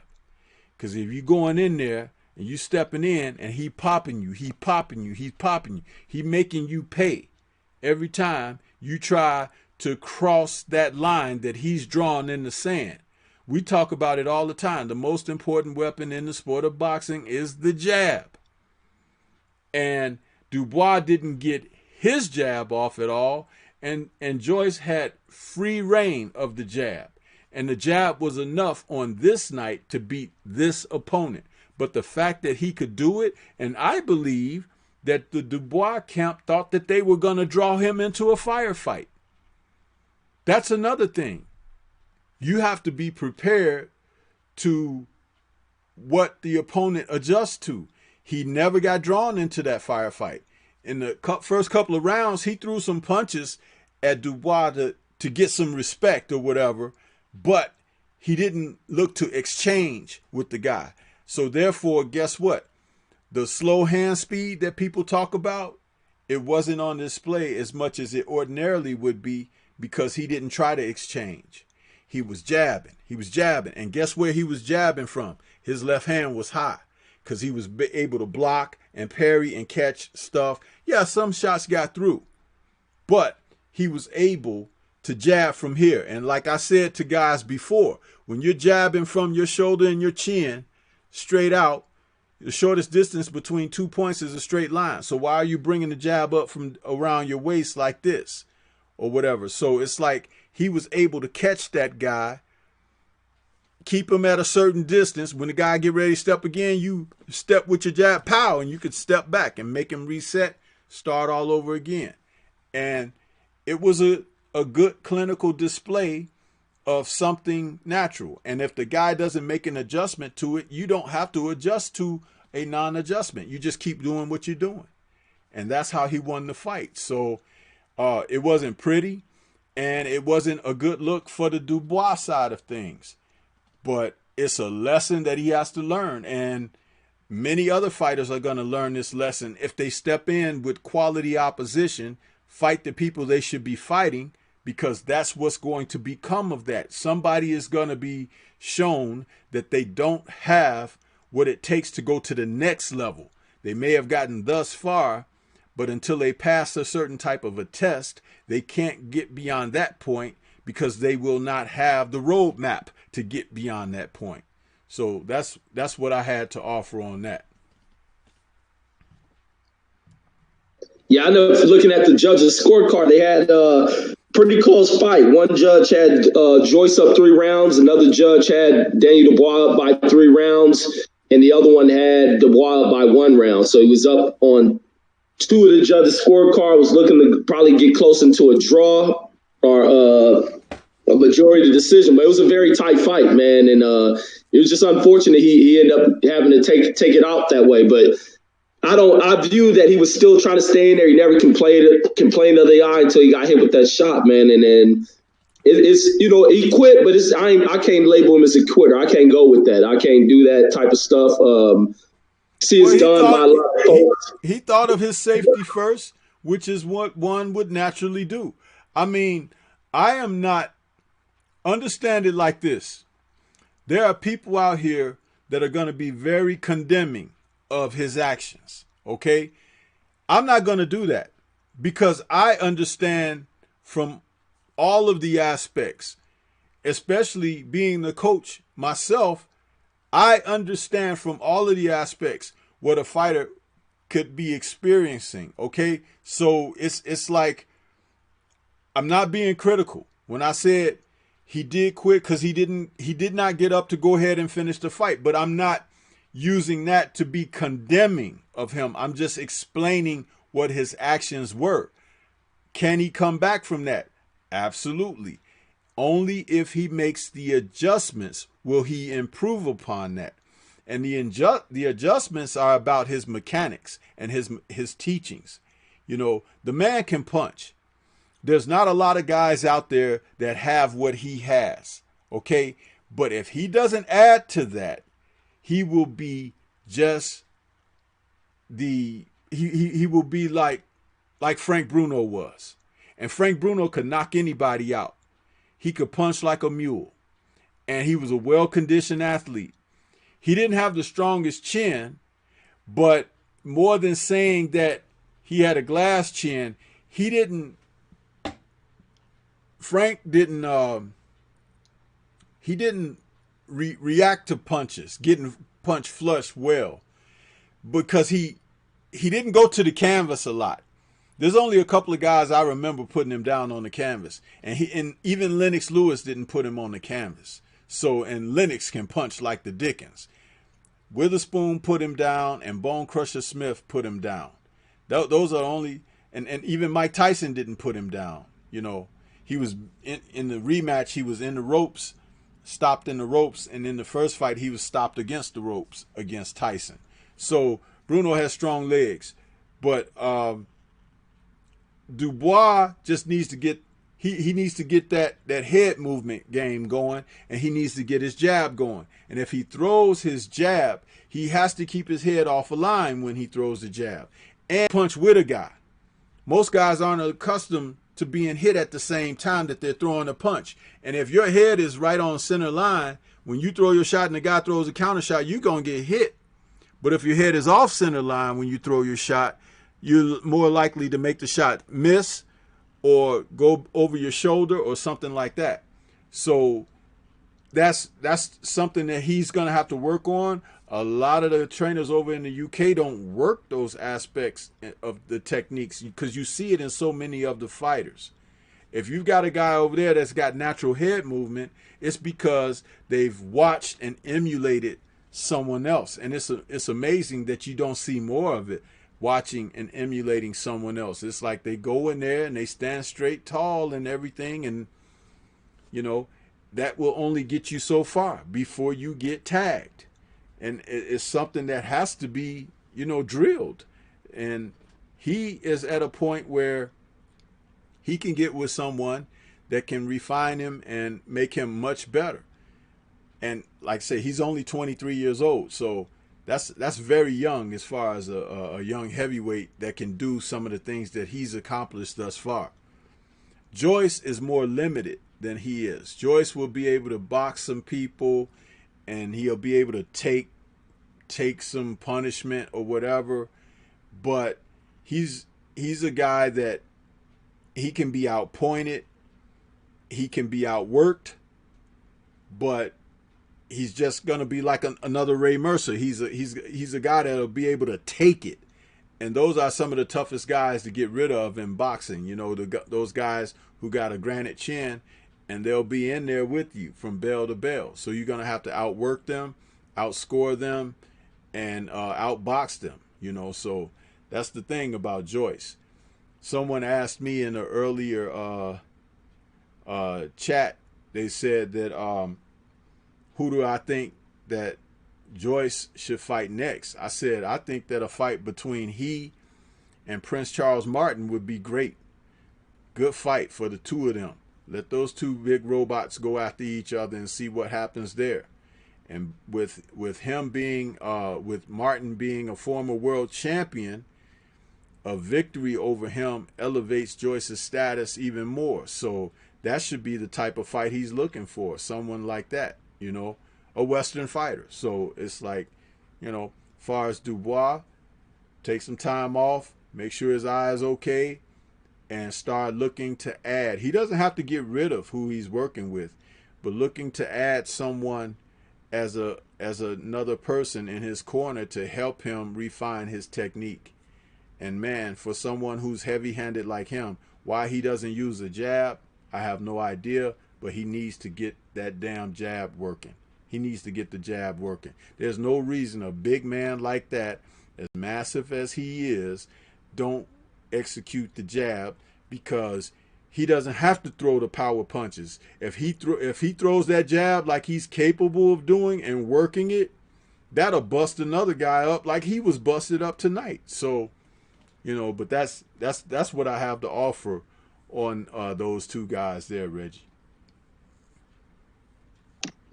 Because if you going in there and you stepping in and he popping you, he making you pay every time you try to cross that line that he's drawn in the sand. We talk about it all the time. The most important weapon in the sport of boxing is the jab. And Dubois didn't get his jab off at all. And Joyce had free reign of the jab. And the jab was enough on this night to beat this opponent. But the fact that he could do it, and I believe that the Dubois camp thought that they were going to draw him into a firefight. That's another thing. You have to be prepared to what the opponent adjusts to. He never got drawn into that firefight. In the first couple of rounds, he threw some punches at Dubois to get some respect or whatever, but he didn't look to exchange with the guy. So therefore, guess what? The slow hand speed that people talk about, it wasn't on display as much as it ordinarily would be because he didn't try to exchange. He was jabbing. And guess where he was jabbing from? His left hand was high because he was able to block and parry and catch stuff. Yeah, some shots got through, but he was able to jab from here. And like I said to guys before, when you're jabbing from your shoulder and your chin straight out, the shortest distance between 2 points is a straight line. So why are you bringing the jab up from around your waist like this or whatever? So it's like he was able to catch that guy, keep him at a certain distance. When the guy get ready to step again, you step with your jab, pow, and you could step back and make him reset, start all over again. And it was a good clinical display of something natural. And if the guy doesn't make an adjustment to it, you don't have to adjust to a non-adjustment. You just keep doing what you're doing. And that's how he won the fight. So it wasn't pretty, and it wasn't a good look for the Dubois side of things. But it's a lesson that he has to learn. And many other fighters are going to learn this lesson if they step in with quality opposition, fight the people they should be fighting, because that's what's going to become of that. Somebody is going to be shown that they don't have what it takes to go to the next level. They may have gotten thus far, but until they pass a certain type of a test, they can't get beyond that point because they will not have the roadmap to get beyond that point. So that's what I had to offer on that. Yeah, I know. If you're looking at the judges' scorecard, they had pretty close fight. One judge had Joyce up 3 rounds. Another judge had Daniel Dubois up by 3 rounds. And the other one had Dubois up by 1 round. So he was up on 2 of the judges' scorecard, was looking to probably get close into a draw or a majority decision. But it was a very tight fight, man. And it was just unfortunate he ended up having to take it out that way. But I view that he was still trying to stay in there. He never complained of the eye until he got hit with that shot, man. And then it's, you know, he quit, but I can't label him as a quitter. I can't go with that. I can't do that type of stuff. It's done by a lot of folks. He thought of his safety first, which is what one would naturally do. I mean, I am not, understand it like this. There are people out here that are going to be very condemning of his actions, okay? I'm not going to do that because I understand from all of the aspects, especially being the coach myself. I understand from all of the aspects what a fighter could be experiencing, okay? So it's like I'm not being critical when I said he did quit because he did not get up to go ahead and finish the fight, but I'm not using that to be condemning of him. I'm just explaining what his actions were. Can he come back from that? Absolutely. Only if he makes the adjustments will he improve upon that. And the adjustments are about his mechanics and his teachings. You know, the man can punch. There's not a lot of guys out there that have what he has, okay? But if he doesn't add to that, he will be just he will be like Frank Bruno was. And Frank Bruno could knock anybody out. He could punch like a mule. And he was a well-conditioned athlete. He didn't have the strongest chin, but more than saying that he had a glass chin, Frank didn't react to punches, getting punch flush well, because he didn't go to the canvas a lot. There's only a couple of guys I remember putting him down on the canvas, and even Lennox Lewis didn't put him on the canvas. So, and Lennox can punch like the Dickens. Witherspoon put him down, and Bone Crusher Smith put him down. Those are only, and even Mike Tyson didn't put him down. You know, he was in the rematch, he was in the ropes, stopped in the ropes, and in the first fight, he was stopped against the ropes against Tyson. So Bruno has strong legs, but Dubois just needs to get he needs to get that head movement game going, and he needs to get his jab going. And if he throws his jab, he has to keep his head off a line when he throws the jab and punch with a guy. Most guys aren't accustomed to being hit at the same time that they're throwing a punch. And if your head is right on center line, when you throw your shot and the guy throws a counter shot, you're going to get hit. But if your head is off center line when you throw your shot, you're more likely to make the shot miss or go over your shoulder or something like that. So that's something that he's going to have to work on. A lot of the trainers over in the UK don't work those aspects of the techniques because you see it in so many of the fighters. If you've got a guy over there that's got natural head movement, it's because they've watched and emulated someone else. And it's amazing that you don't see more of it, watching and emulating someone else. It's like they go in there and they stand straight tall and everything, and you know that will only get you so far before you get tagged. And it's something that has to be, you know, drilled. And he is at a point where he can get with someone that can refine him and make him much better. And like I say, he's only 23 years old, so that's very young as far as a young heavyweight that can do some of the things that he's accomplished thus far. JOYCE is more limited than he is. JOYCE will be able to box some people, and he'll be able to take some punishment or whatever. But he's a guy that he can be outpointed, he can be outworked, but he's just gonna be like another Ray Mercer. He's a guy that'll be able to take it, and those are some of the toughest guys to get rid of in boxing. You know, those guys who got a granite chin, and they'll be in there with you from bell to bell. So you're gonna have to outwork them, outscore them, and outbox them. You know, so that's the thing about JOYCE. Someone asked me in an earlier chat. They said that who do I think that JOYCE should fight next? I said, I think that a fight between he and Prince Charles Martin would be great. Good fight for the two of them. Let those two big robots go after each other and see what happens there. And with him being, with Martin being a former world champion, a victory over him elevates JOYCE's status even more. So that should be the type of fight he's looking for. Someone like that. You know, a Western fighter. So it's like, you know, as far as Dubois, take some time off, make sure his eye is okay, and start looking to add. He doesn't have to get rid of who he's working with, but looking to add someone as another person in his corner to help him refine his technique. And man, for someone who's heavy-handed like him, why he doesn't use a jab, I have no idea. But he needs to get that damn jab working. He needs to get the jab working. There's no reason a big man like that, as massive as he is, don't execute the jab, because he doesn't have to throw the power punches. If he throws that jab like he's capable of doing and working it, that'll bust another guy up like he was busted up tonight. So, you know, but that's what I have to offer on those two guys there, Reggie.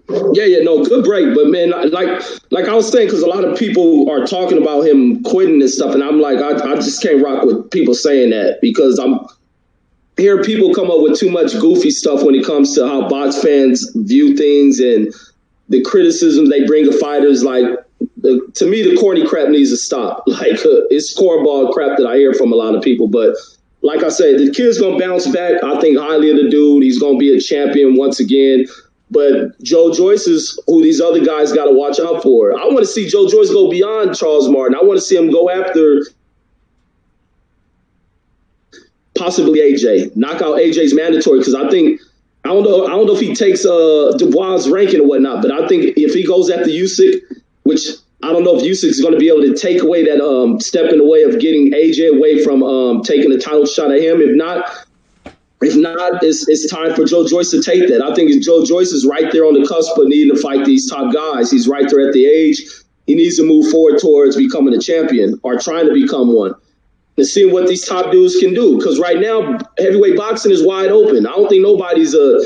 Yeah, no, good break. But man, like I was saying, because a lot of people are talking about him quitting and stuff, and I'm like, I just can't rock with people saying that, because hear people come up with too much goofy stuff when it comes to how box fans view things and the criticism they bring to fighters. Like, to me, the corny crap needs to stop. Like, it's cornball crap that I hear from a lot of people. But like I said, the kid's going to bounce back. I think highly of the dude. He's going to be a champion once again. But Joe Joyce is who these other guys got to watch out for. I want to see Joe Joyce go beyond Charles Martin. I want to see him go after possibly AJ. Knock out AJ's mandatory, because I don't know if he takes Dubois' ranking or whatnot, but I think if he goes after Usyk, which I don't know if Usyk is going to be able to take away that step in the way of getting AJ away from taking a title shot at him. If not, it's time for Joe Joyce to take that. I think Joe Joyce is right there on the cusp of needing to fight these top guys. He's right there at the age. He needs to move forward towards becoming a champion or trying to become one. And seeing what these top dudes can do. Because right now, heavyweight boxing is wide open. I don't think nobody's a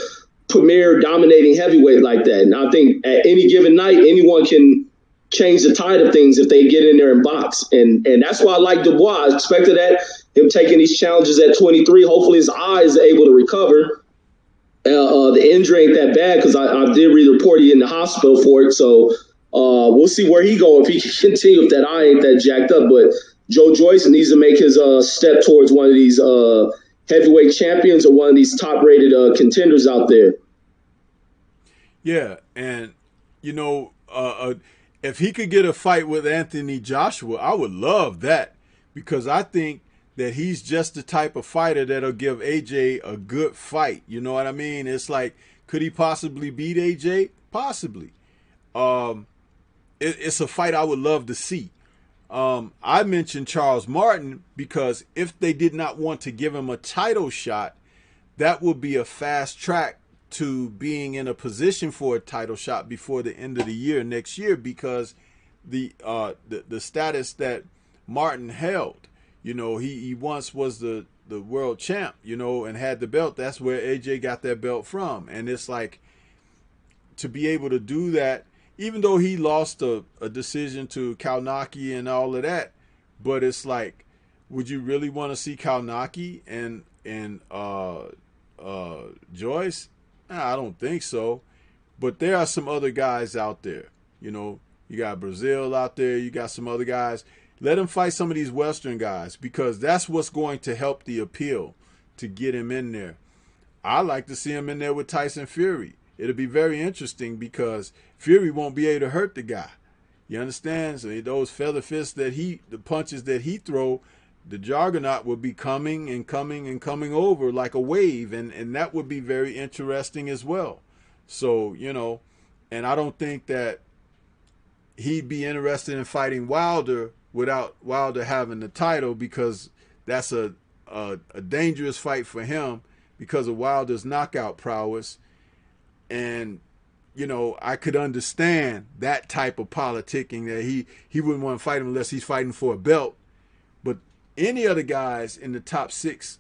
premier dominating heavyweight like that. And I think at any given night, anyone can change the tide of things if they get in there and box. And that's why I like Dubois. I expected that, him taking these challenges at 23. Hopefully his eye is able to recover. The injury ain't that bad, because I did read the report he in the hospital for it. So we'll see where he go if he can continue, if that eye ain't that jacked up. But Joe Joyce needs to make his step towards one of these heavyweight champions or one of these top-rated contenders out there. Yeah, and, if he could get a fight with Anthony Joshua, I would love that, because I think that he's just the type of fighter that'll give AJ a good fight. You know what I mean? It's like, could he possibly beat AJ? Possibly. It's a fight I would love to see. I mentioned Charles Martin because if they did not want to give him a title shot, that would be a fast track to being in a position for a title shot before the end of the year next year, because the status that Martin held, he once was the world champ, and had the belt. That's where AJ got that belt from. And it's like, to be able to do that, even though he lost a decision to Kalnaki and all of that, but it's like, would you really want to see Kalnaki and Joyce? I don't think so. But there are some other guys out there. You got Brazil out there. You got some other guys. Let him fight some of these Western guys, because that's what's going to help the appeal to get him in there. I like to see him in there with Tyson Fury. It'll be very interesting, because Fury won't be able to hurt the guy. You understand? So those feather fists the punches that he throw, the juggernaut will be coming and coming and coming over like a wave. And that would be very interesting as well. So, and I don't think that he'd be interested in fighting Wilder without Wilder having the title, because that's a dangerous fight for him because of Wilder's knockout prowess. And, I could understand that type of politicking, that he wouldn't want to fight him unless he's fighting for a belt. But any other guys in the top 6,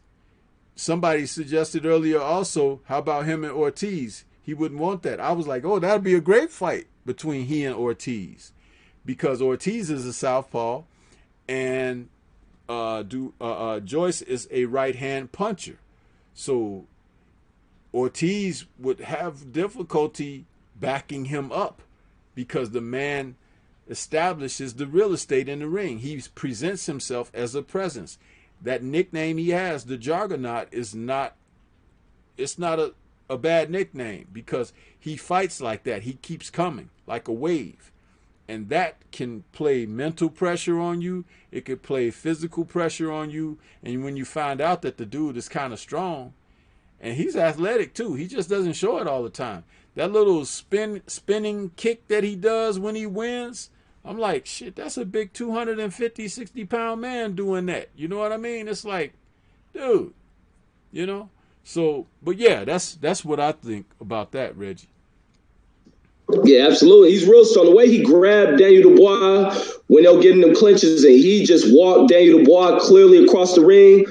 somebody suggested earlier also, how about him and Ortiz? He wouldn't want that. I was like, oh, that'd be a great fight between he and Ortiz, because Ortiz is a southpaw and Joyce is a right-hand puncher. So Ortiz would have difficulty backing him up, because the man establishes the real estate in the ring. He presents himself as a presence. That nickname he has, the Juggernaut, it's not a bad nickname, because he fights like that. He keeps coming like a wave. And that can play mental pressure on you. It could play physical pressure on you. And when you find out that the dude is kind of strong, and he's athletic too, he just doesn't show it all the time. That little spinning kick that he does when he wins, I'm like, shit, that's a big 250, 60-pound man doing that. You know what I mean? It's like, dude, So, but yeah, that's what I think about that, Reggie. Yeah, absolutely. He's real strong. The way he grabbed Daniel Dubois when they were getting them clinches, and he just walked Daniel Dubois clearly across the ring.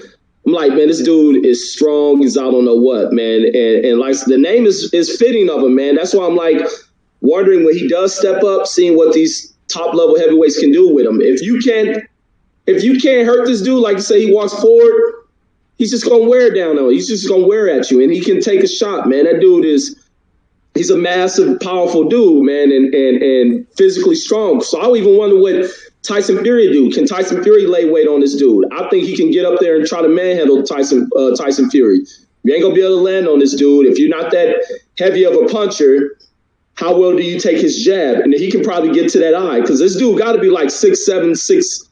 I'm like, man, this dude is strong as I don't know what, man. And like, the name is fitting of him, man. That's why I'm like wondering when he does step up, seeing what these top level heavyweights can do with him. If you can't hurt this dude, like you say, he walks forward, he's just gonna wear down on you. He's just gonna wear at you, and he can take a shot, man. That dude he's a massive, powerful dude, man, and physically strong. So I even wonder what Tyson Fury do. Can Tyson Fury lay weight on this dude? I think he can get up there and try to manhandle Tyson Fury. You ain't gonna be able to land on this dude if you're not that heavy of a puncher. How well do you take his jab? And he can probably get to that eye, because this dude got to be like 6'7", 6'6",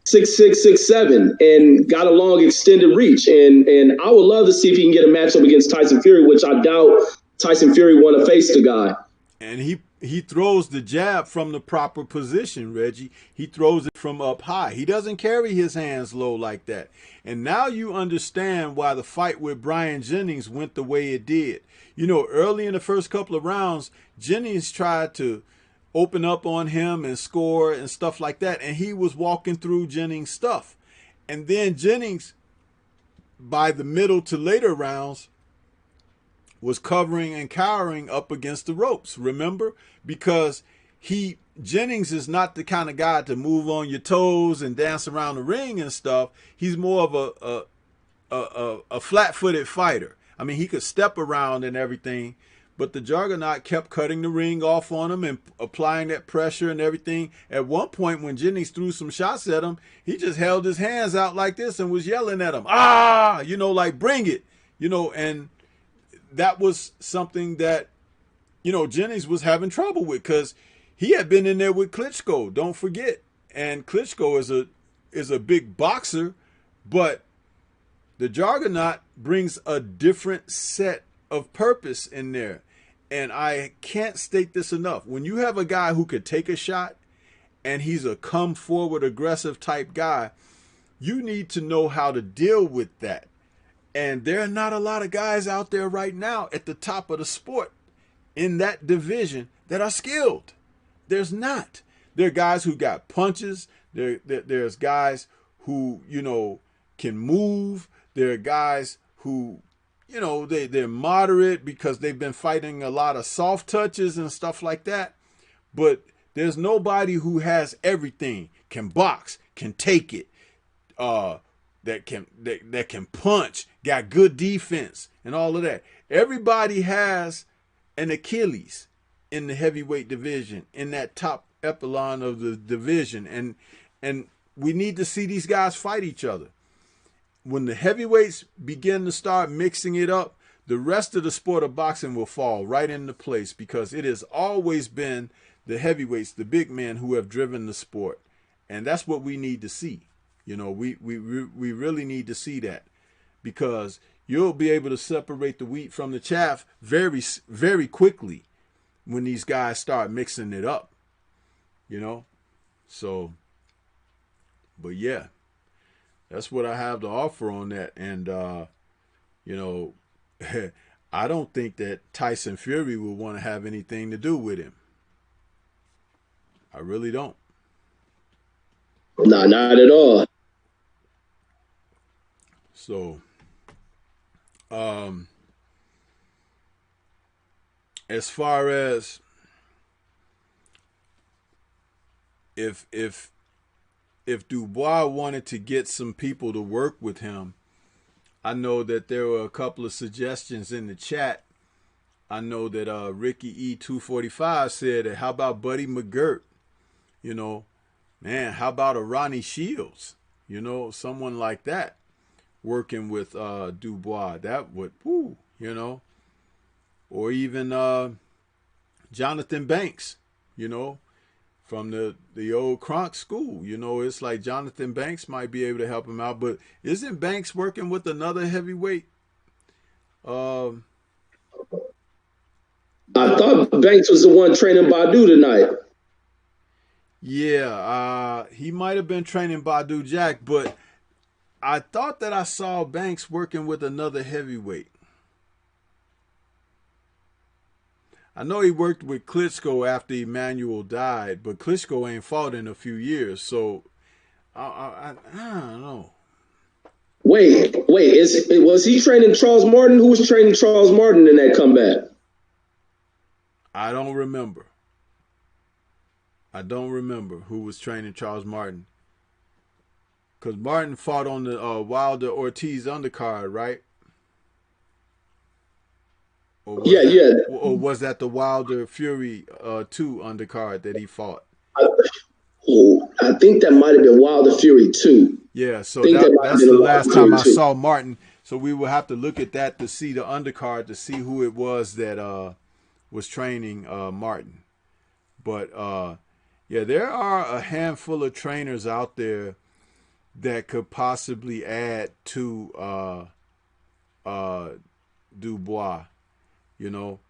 6'7", and got a long extended reach. And I would love to see if he can get a matchup against Tyson Fury, which I doubt Tyson Fury want to face the guy. And he throws the jab from the proper position, Reggie. He throws it from up high. He doesn't carry his hands low like that. And now you understand why the fight with Brian Jennings went the way it did. You know, early in the first couple of rounds, Jennings tried to open up on him and score and stuff like that, and he was walking through Jennings' stuff. And then Jennings, by the middle to later rounds, was covering and cowering up against the ropes, remember? Because Jennings is not the kind of guy to move on your toes and dance around the ring and stuff. He's more of a flat-footed fighter. I mean, he could step around and everything, but the Juggernaut kept cutting the ring off on him and applying that pressure and everything. At one point, when Jennings threw some shots at him, he just held his hands out like this and was yelling at him, "Ah!" You know, like, "Bring it!" You know, and that was something that, you know, Jennings was having trouble with, because he had been in there with Klitschko, don't forget. And Klitschko is a big boxer, but the Juggernaut brings a different set of purpose in there. And I can't state this enough. When you have a guy who could take a shot and he's a come forward aggressive type guy, you need to know how to deal with that. And there are not a lot of guys out there right now at the top of the sport in that division that are skilled. There's not. There are guys who got punches. There's guys who, you know, can move. There are guys who, you know, they're moderate because they've been fighting a lot of soft touches and stuff like that. But there's nobody who has everything, can box, can take it, that can punch, got good defense and all of that. Everybody has an Achilles in the heavyweight division, in that top echelon of the division. And we need to see these guys fight each other. When the heavyweights begin to start mixing it up, the rest of the sport of boxing will fall right into place, because it has always been the heavyweights, the big men, who have driven the sport. And that's what we need to see. You know, we really need to see that, because you'll be able to separate the wheat from the chaff very, very quickly when these guys start mixing it up, you know? So, but yeah, that's what I have to offer on that. And, you know, I don't think that Tyson Fury will want to have anything to do with him. I really don't. No, not at all. So, as far as if Dubois wanted to get some people to work with him, I know that there were a couple of suggestions in the chat. I know that Ricky E245 said, how about Buddy McGirt? You know, man, how about a Ronnie Shields? You know, someone like that working with Dubois. That would, whoo, you know. Or even Jonathan Banks, you know, from the old Kronk school. You know, it's like Jonathan Banks might be able to help him out. But isn't Banks working with another heavyweight? I thought Banks was the one training Badu tonight. Yeah, he might have been training Badu Jack, but I thought that I saw Banks working with another heavyweight. I know he worked with Klitschko after Emmanuel died, but Klitschko ain't fought in a few years, so I don't know. Wait, was he training Charles Martin? Who was training Charles Martin in that comeback? I don't remember. I don't remember who was training Charles Martin. Because Martin fought on the Wilder Ortiz undercard, right? Or was that, or was that the Wilder Fury 2 undercard that he fought? I think that might have been Wilder Fury 2. Yeah, so that's the last time I saw Martin. So we will have to look at that to see the undercard to see who it was that was training Martin. But yeah, there are a handful of trainers out there that could possibly add to Dubois. You know,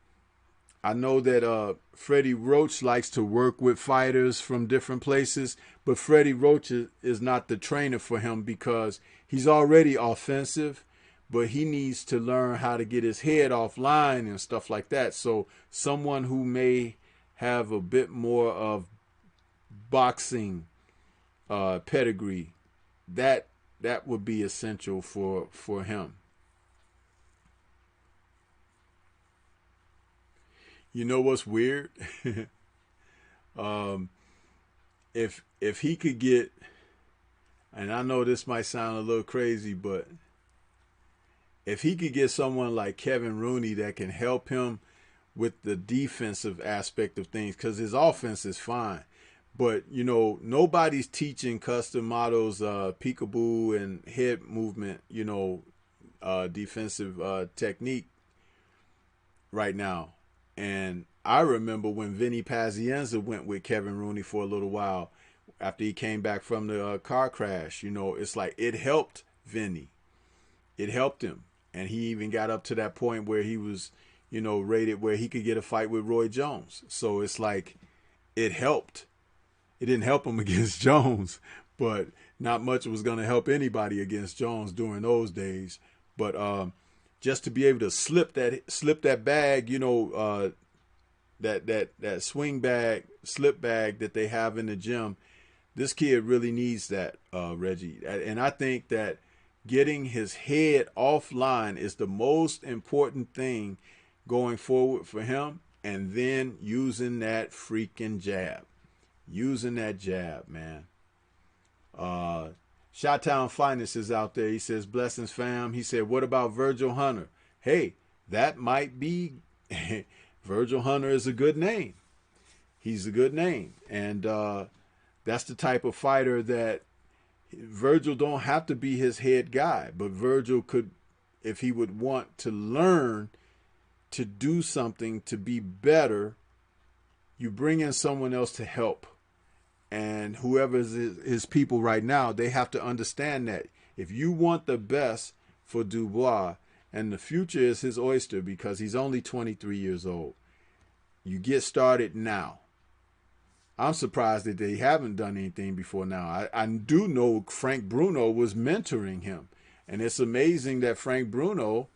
I know that Freddie Roach likes to work with fighters from different places, but Freddie Roach is not the trainer for him because he's already offensive, but he needs to learn how to get his head offline and stuff like that. So someone who may have a bit more of boxing pedigree, that would be essential for him. You know what's weird? If he could get, and I know this might sound a little crazy, but if he could get someone like Kevin Rooney that can help him with the defensive aspect of things, because his offense is fine. But, you know, nobody's teaching Custom Models peekaboo and head movement, you know, defensive technique right now. And I remember when Vinny Pazienza went with Kevin Rooney for a little while after he came back from the car crash. You know, it's like it helped Vinny. It helped him. And he even got up to that point where he was, you know, rated where he could get a fight with Roy Jones. So it's like it helped. It didn't help him against Jones, but not much was going to help anybody against Jones during those days. But just to be able to slip that bag, you know, that swing bag, slip bag that they have in the gym, this kid really needs that, Reggie. And I think that getting his head offline is the most important thing going forward for him. And then using that freaking jab. Using that jab, man. Shot-Town Finest is out there. He says, blessings, fam. He said, what about Virgil Hunter? Hey, that might be... Virgil Hunter is a good name. He's a good name. And that's the type of fighter that Virgil don't have to be his head guy. But Virgil could, if he would want to learn to do something to be better, you bring in someone else to help. And whoever is his people right now, they have to understand that if you want the best for Dubois, and the future is his oyster because he's only 23 years old, you get started now. I'm surprised that they haven't done anything before now. I do know Frank Bruno was mentoring him. And it's amazing that Frank Bruno,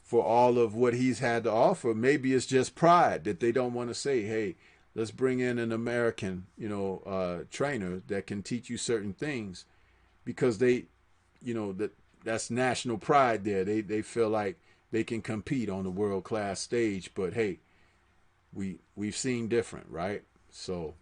for all of what he's had to offer, maybe it's just pride that they don't want to say, hey, let's bring in an American, you know, trainer that can teach you certain things, because they, you know, that's national pride there. They feel like they can compete on the world-class stage. But hey, we've seen different, right? So,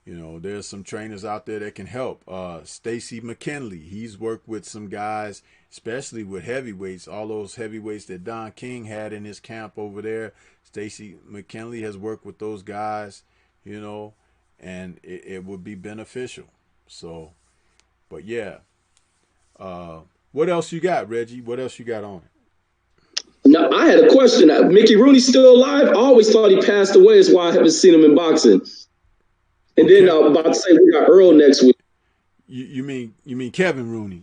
you know, there's some trainers out there that can help. Stacy McKinley, he's worked with some guys, especially with heavyweights, all those heavyweights that Don King had in his camp over there. Stacy McKinley has worked with those guys, you know, and it would be beneficial. So, but yeah. What else you got, Reggie? What else you got on it? Now, I had a question. Mickey Rooney's still alive? I always thought he passed away. That's why I haven't seen him in boxing. And then I'm about to say we got Earl next week. You mean Kevin Rooney?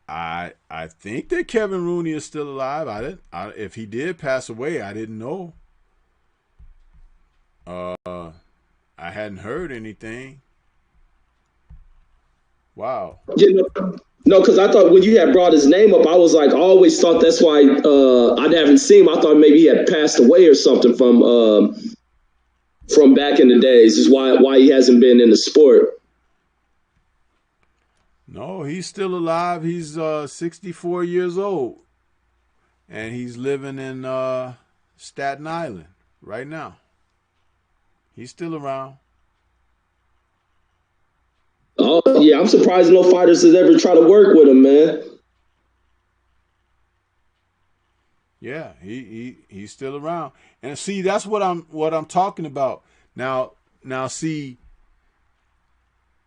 I think that Kevin Rooney is still alive. If he did pass away, I didn't know. I hadn't heard anything. Wow. You know, no, because I thought when you had brought his name up, I was like, I always thought that's why I haven't seen him. I thought maybe he had passed away or something from back in the days. Is why he hasn't been in the sport. No, he's still alive. He's 64 years old, and he's living in Staten Island right now. He's still around. I'm surprised no fighters has ever tried to work with him, man. Yeah, he's still around. And see, that's what I'm talking about. Now see,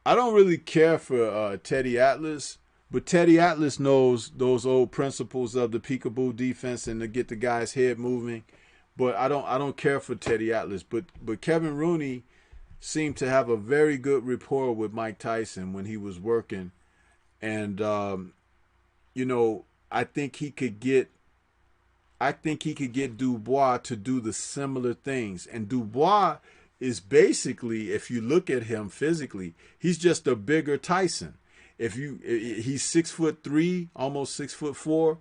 I don't really care for Teddy Atlas, but Teddy Atlas knows those old principles of the peekaboo defense and to get the guy's head moving. But I don't care for Teddy Atlas. But Kevin Rooney seemed to have a very good rapport with Mike Tyson when he was working, and you know, I think he could get Dubois to do the similar things. And Dubois is basically, if you look at him physically, he's just a bigger Tyson. He's 6'3", almost 6'4".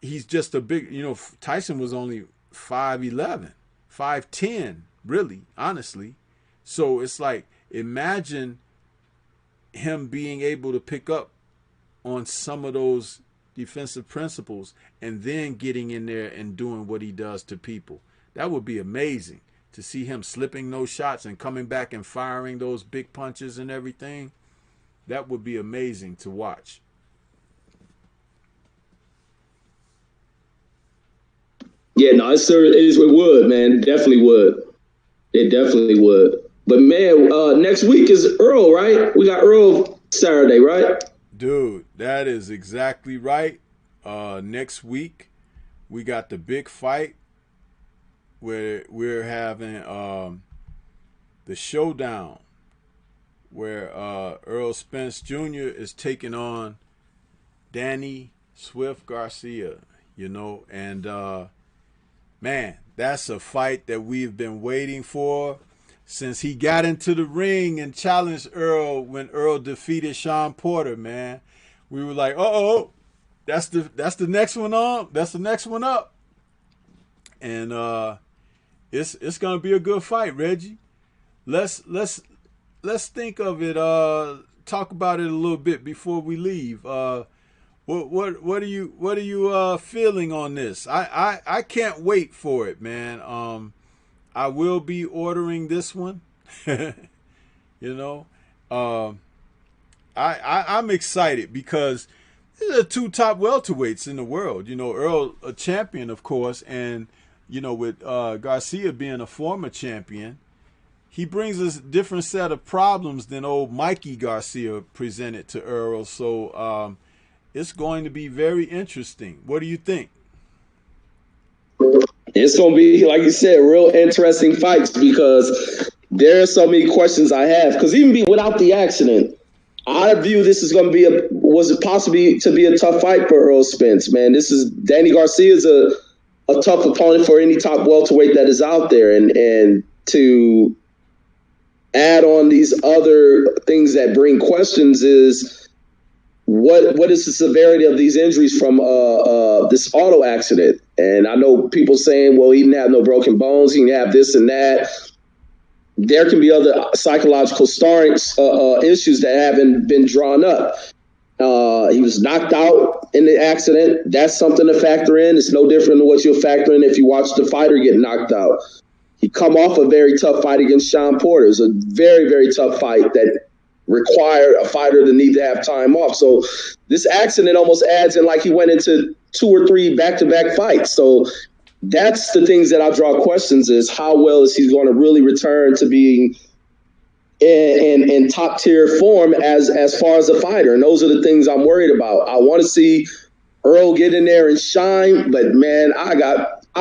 He's just a big, Tyson was only 5'11", 5'10", really, honestly. So it's like, imagine him being able to pick up on some of those defensive principles and then getting in there and doing what he does to people. That would be amazing to see him slipping those shots and coming back and firing those big punches and everything. That would be amazing to watch. Yeah, no, it would, man. Definitely would. It definitely would. But man, next week is Earl, right? We got Earl Saturday, right? Dude, that is exactly right. Next week, we got the big fight where we're having the showdown where Earl Spence Jr. is taking on Danny Swift Garcia, and man, that's a fight that we've been waiting for since he got into the ring and challenged Earl when Earl defeated Sean Porter, man. We were like, that's the next one on. That's the next one up. And it's gonna be a good fight, Reggie. Let's think of it, talk about it a little bit before we leave. What are you feeling on this? I can't wait for it, man. I will be ordering this one. I'm excited because these are the two top welterweights in the world. Earl, a champion, of course, and with Garcia being a former champion, he brings us a different set of problems than old Mikey Garcia presented to Earl. So it's going to be very interesting. What do you think? It's going to be, like you said, real interesting fights because there are so many questions I have. Because even without the accident, I view this is going to be was it possibly to be a tough fight for Earl Spence, man. Danny Garcia is a tough opponent for any top welterweight that is out there. And to add on these other things that bring questions is what is the severity of these injuries from this auto accident? And I know people saying, well, he didn't have no broken bones, he didn't have this and that. There can be other psychological issues that haven't been drawn up. He was knocked out in the accident. That's something to factor in. It's no different than what you'll factor in if you watch the fighter get knocked out. He come off a very tough fight against Sean Porter. It's a very, very tough fight that required a fighter to need to have time off. So this accident almost adds in like he went into 2 or 3 back-to-back fights. So that's the things that I draw questions is how well is he going to really return to being in top tier form as far as a fighter. And those are the things I'm worried about. I want to see Earl get in there and shine, but man, I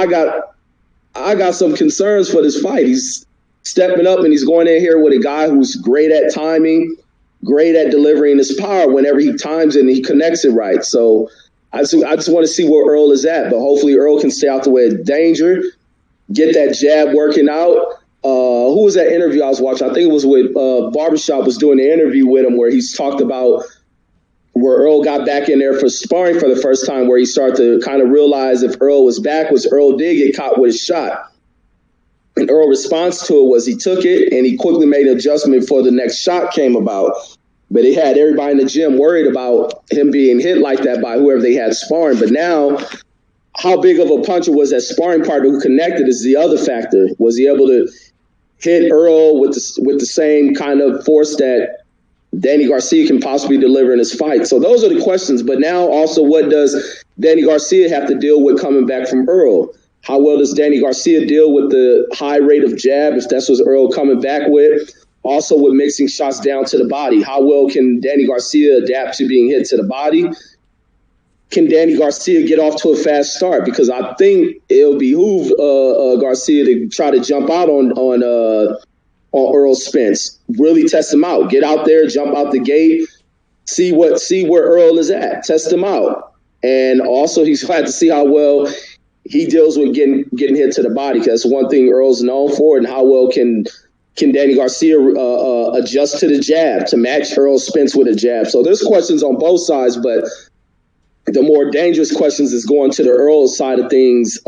got some concerns for this fight. He's stepping up and he's going in here with a guy who's great at timing, great at delivering his power whenever he times it and he connects it right. So I just want to see where Earl is at, but hopefully Earl can stay out the way of danger, get that jab working out. Who was that interview I was watching? I think it was with Barbershop was doing the interview with him where he's talked about where Earl got back in there for sparring for the first time, where he started to kind of realize if Earl was back, Earl did get caught with a shot. And Earl's response to it was he took it and he quickly made an adjustment before the next shot came about. But it had everybody in the gym worried about him being hit like that by whoever they had sparring. But now, how big of a puncher was that sparring partner who connected is the other factor. Was he able to hit Earl with the same kind of force that Danny Garcia can possibly deliver in his fight. So those are the questions. But now also, what does Danny Garcia have to deal with coming back from Earl? How well does Danny Garcia deal with the high rate of jab, if that's what Earl coming back with? Also with mixing shots down to the body. How well can Danny Garcia adapt to being hit to the body? Can Danny Garcia get off to a fast start? Because I think it'll behoove Garcia to try to jump out on Earl Spence. Really test him out. Get out there, jump out the gate, see where Earl is at. Test him out. And also he's had to see how well he deals with getting hit to the body, because that's one thing Earl's known for, and how well can Danny Garcia adjust to the jab to match Earl Spence with a jab. So there's questions on both sides, but the more dangerous questions is going to the Earl side of things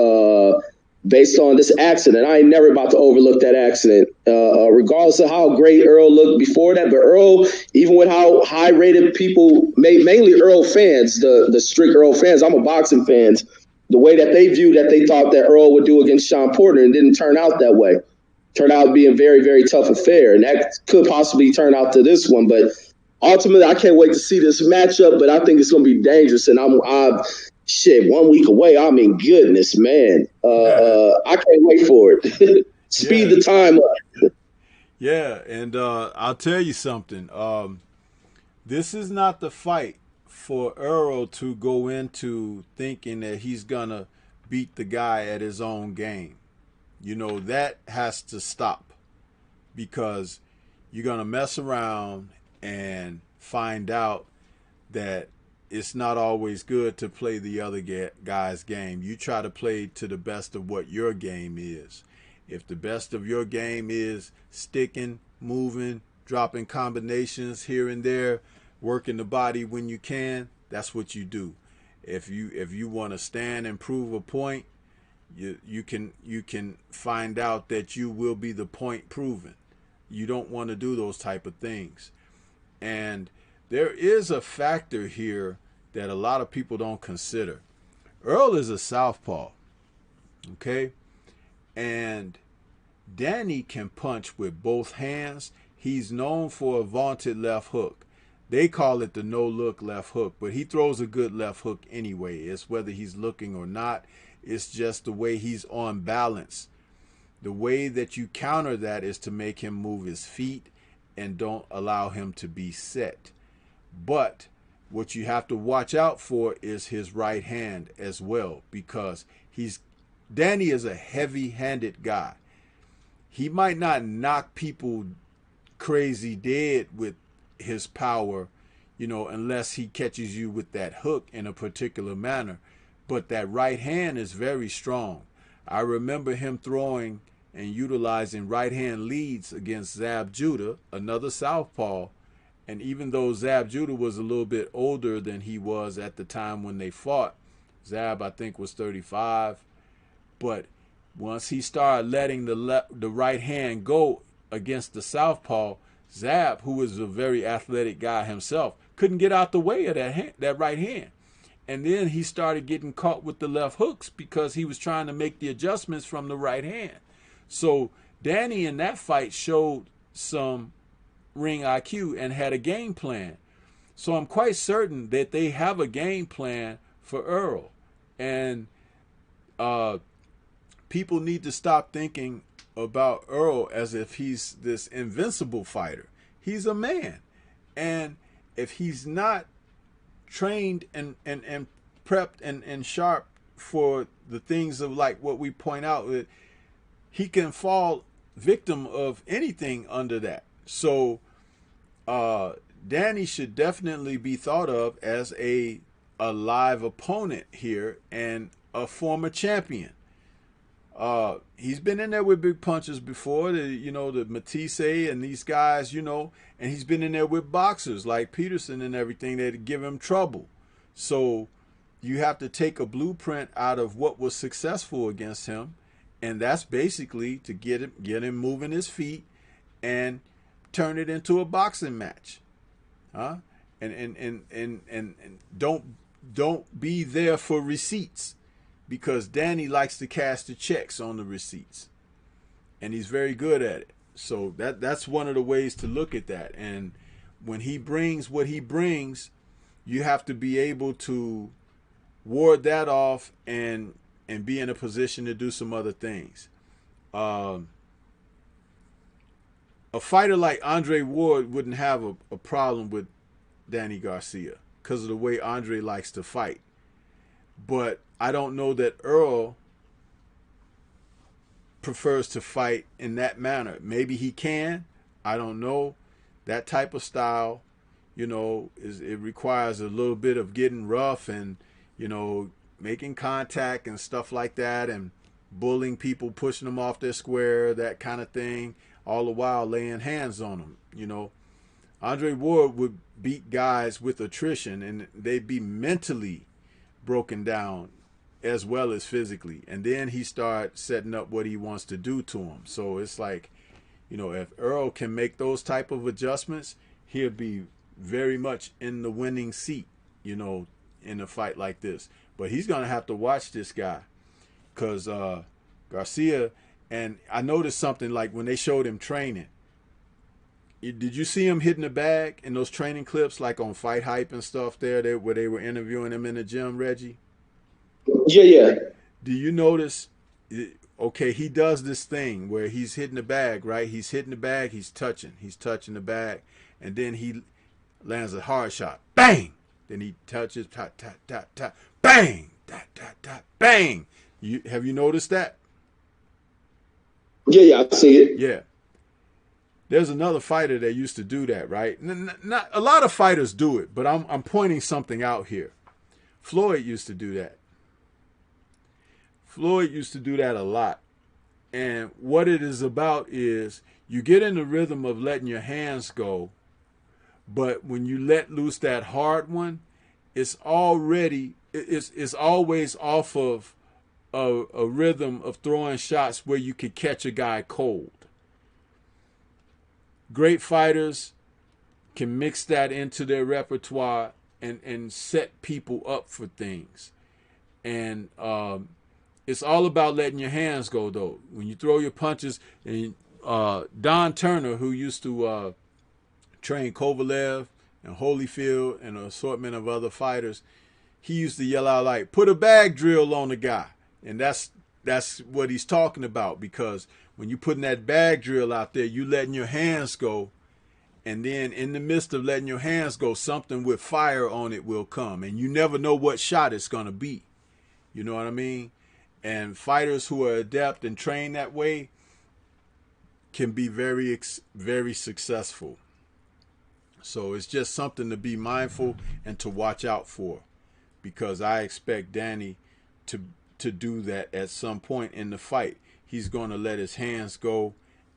based on this accident. I ain't never about to overlook that accident, regardless of how great Earl looked before that. But Earl, even with how high-rated people, mainly Earl fans, the strict Earl fans, I'm a boxing fan, the way that they viewed that, they thought that Earl would do against Sean Porter, and didn't turn out that way. Turned out being a very, very tough affair, and that could possibly turn out to this one. But ultimately, I can't wait to see this matchup, but I think it's going to be dangerous, and I'm 1 week away. I mean, goodness, man. I can't wait for it. Speed the time up. Yeah, and I'll tell you something. This is not the fight for Earl to go into thinking that he's going to beat the guy at his own game. You know, that has to stop, because you're going to mess around and find out that it's not always good to play the other guy's game. You try to play to the best of what your game is. If the best of your game is sticking, moving, dropping combinations here and there, working the body when you can, that's what you do. If you want to stand and prove a point, you can find out that you will be the point proven. You don't want to do those type of things. And there is a factor here that a lot of people don't consider. Earl is a southpaw, okay? And Danny can punch with both hands. He's known for a vaunted left hook. They call it the no-look left hook, but he throws a good left hook anyway. It's whether he's looking or not. It's just the way he's on balance. The way that you counter that is to make him move his feet and don't allow him to be set. But what you have to watch out for is his right hand as well, because Danny is a heavy-handed guy. He might not knock people crazy dead with his power, you know, unless he catches you with that hook in a particular manner. But that right hand is very strong. I remember him throwing and utilizing right hand leads against Zab Judah, another southpaw. And even though Zab Judah was a little bit older than he was at the time when they fought, Zab, I think, was 35. But once he started letting the right hand go against the southpaw, Zab, who was a very athletic guy himself, couldn't get out the way of that right hand. And then he started getting caught with the left hooks because he was trying to make the adjustments from the right hand. So Danny in that fight showed some ring IQ and had a game plan. So I'm quite certain that they have a game plan for Earl. And people need to stop thinking about Earl as if he's this invincible fighter. He's a man. And if he's not trained and prepped and sharp for the things of like what we point out, that he can fall victim of anything under that. So Danny should definitely be thought of as a live opponent here and a former champion. He's been in there with big punches before, the Matisse and these guys, and he's been in there with boxers like Peterson and everything that give him trouble. So you have to take a blueprint out of what was successful against him, and that's basically to get him moving his feet and turn it into a boxing match, huh? And don't be there for receipts, because Danny likes to cash the checks on the receipts, and he's very good at it. So that's one of the ways to look at that. And when he brings what he brings, you have to be able to ward that off and be in a position to do some other things. A fighter like Andre Ward wouldn't have a problem with Danny Garcia because of the way Andre likes to fight. But I don't know that Earl prefers to fight in that manner. Maybe he can. I don't know. That type of style, it requires a little bit of getting rough and, making contact and stuff like that, and bullying people, pushing them off their square, that kind of thing, all the while laying hands on them. Andre Ward would beat guys with attrition, and they'd be mentally broken down as well as physically. And then he starts setting up what he wants to do to them. So it's like, if Earl can make those type of adjustments, he'll be very much in the winning seat, in a fight like this. But he's going to have to watch this guy because Garcia, and I noticed something like when they showed him training. Did you see him hitting the bag in those training clips, like on Fight Hype and stuff there, where they were interviewing him in the gym, Reggie? Yeah. Do you notice, okay, he does this thing where he's hitting the bag, right? He's hitting the bag, he's touching the bag, and then he lands a hard shot. Bang! Then he touches, tap, tap, tap, tap, bang! Tap, tap, tap, bang! Have you noticed that? Yeah, I see it. Yeah. There's another fighter that used to do that, right? Not a lot of fighters do it, but I'm pointing something out here. Floyd used to do that. Floyd used to do that a lot. And what it is about is you get in the rhythm of letting your hands go, but when you let loose that hard one, it's always off of a rhythm of throwing shots where you could catch a guy cold. Great fighters can mix that into their repertoire and set people up for things. And it's all about letting your hands go, though. When you throw your punches, and Don Turner, who used to train Kovalev and Holyfield and an assortment of other fighters, he used to yell out like, "Put a bag drill on the guy." And that's what he's talking about, because when you're putting that bag drill out there, you letting your hands go, and then in the midst of letting your hands go, something with fire on it will come, and you never know what shot it's going to be. You know what I mean? And fighters who are adept and trained that way can be very, very successful. So it's just something to be mindful and to watch out for, because I expect Danny to do that at some point in the fight. He's going to let his hands go,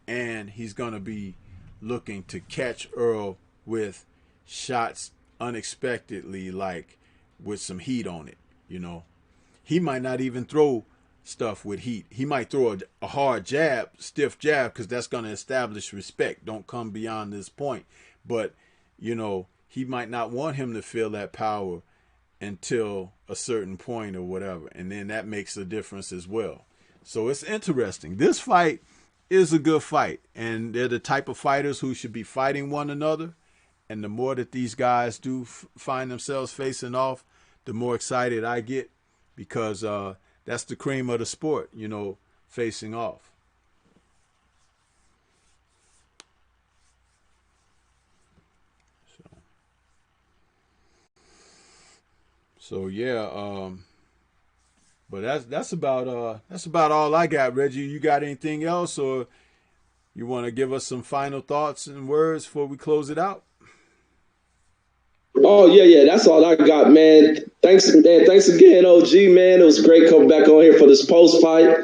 and he's going to be looking to catch Earl with shots unexpectedly, like with some heat on it. He might not even throw stuff with heat. He might throw a hard jab, stiff jab, because that's going to establish respect. Don't come beyond this point. But he might not want him to feel that power until a certain point or whatever, and then that makes a difference as well. So it's interesting. This fight is a good fight, and they're the type of fighters who should be fighting one another. And the more that these guys do find themselves facing off, the more excited I get, because that's the cream of the sport, facing off. So yeah, but that's about all I got, Reggie. You got anything else, or you want to give us some final thoughts and words before we close it out? Oh yeah, that's all I got, man. Thanks again, OG, man. It was great coming back on here for this post fight.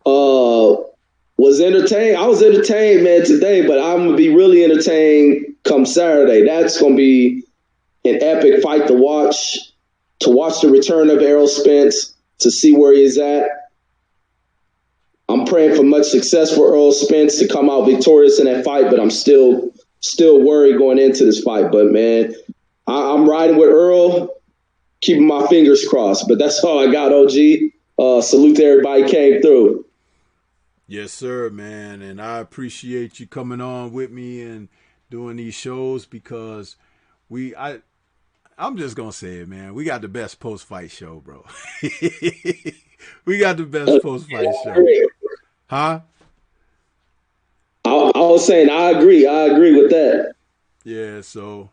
Was entertained. I was entertained, man, today, but I'm gonna be really entertained come Saturday. That's gonna be an epic fight to watch. To watch the return of Errol Spence, to see where he's at. I'm praying for much success for Errol Spence to come out victorious in that fight, but I'm still worried going into this fight. But man, I'm riding with Earl, keeping my fingers crossed. But that's all I got, OG. Salute to everybody who came through. Yes, sir, man. And I appreciate you coming on with me and doing these shows because I'm just gonna say it, man. We got the best post-fight show, bro. We got the best post-fight show. Huh? I was saying I agree with that. Yeah, so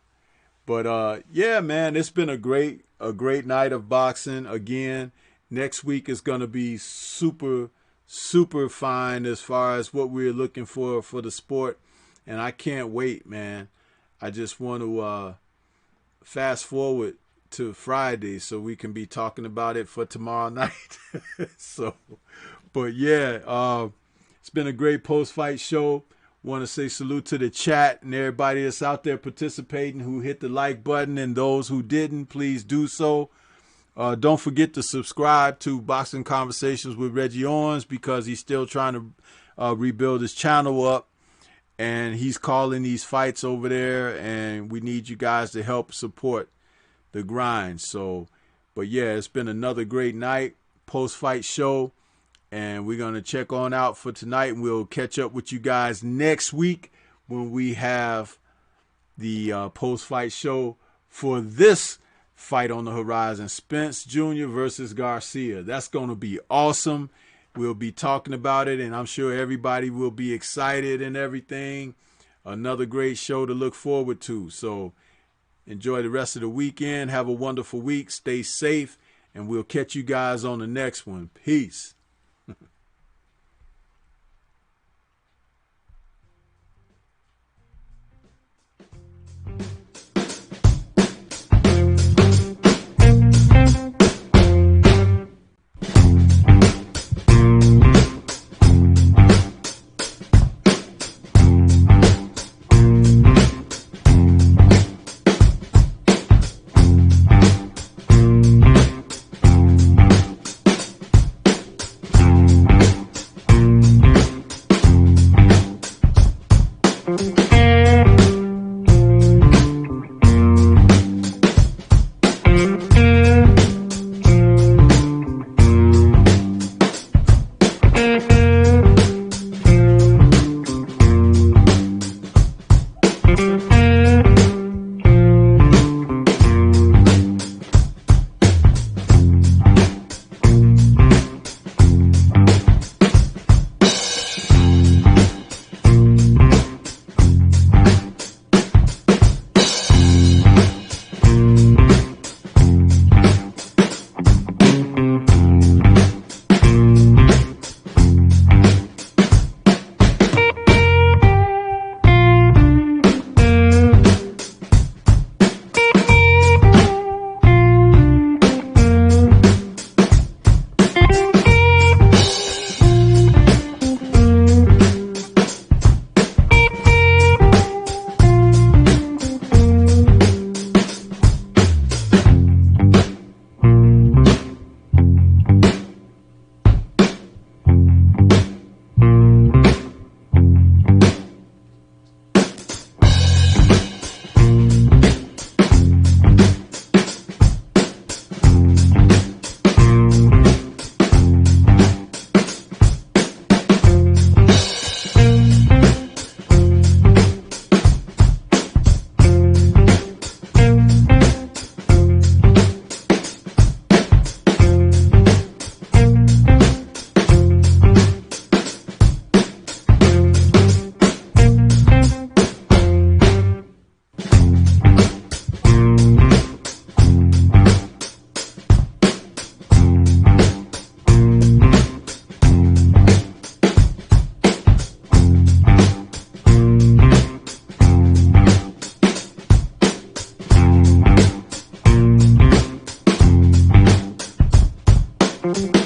yeah, man, it's been a great night of boxing. Again, next week is gonna be super fine as far as what we're looking for the sport. And I can't wait, man. I just want to fast forward to Friday so we can be talking about it for tomorrow night. So, but yeah, it's been a great post-fight show. Want to say salute to the chat and everybody that's out there participating who hit the like button, and those who didn't, please do so. Don't forget to subscribe to Boxing Conversations with Reggie Owens because he's still trying to rebuild his channel up. And he's calling these fights over there, and we need you guys to help support the grind. So, but yeah, it's been another great night, post-fight show, and we're going to check on out for tonight, and we'll catch up with you guys next week when we have the post-fight show for this fight on the horizon, Spence Jr. versus Garcia. That's going to be awesome. We'll be talking about it, and I'm sure everybody will be excited and everything. Another great show to look forward to. So enjoy the rest of the weekend. Have a wonderful week. Stay safe, and we'll catch you guys on the next one. Peace. Thank you.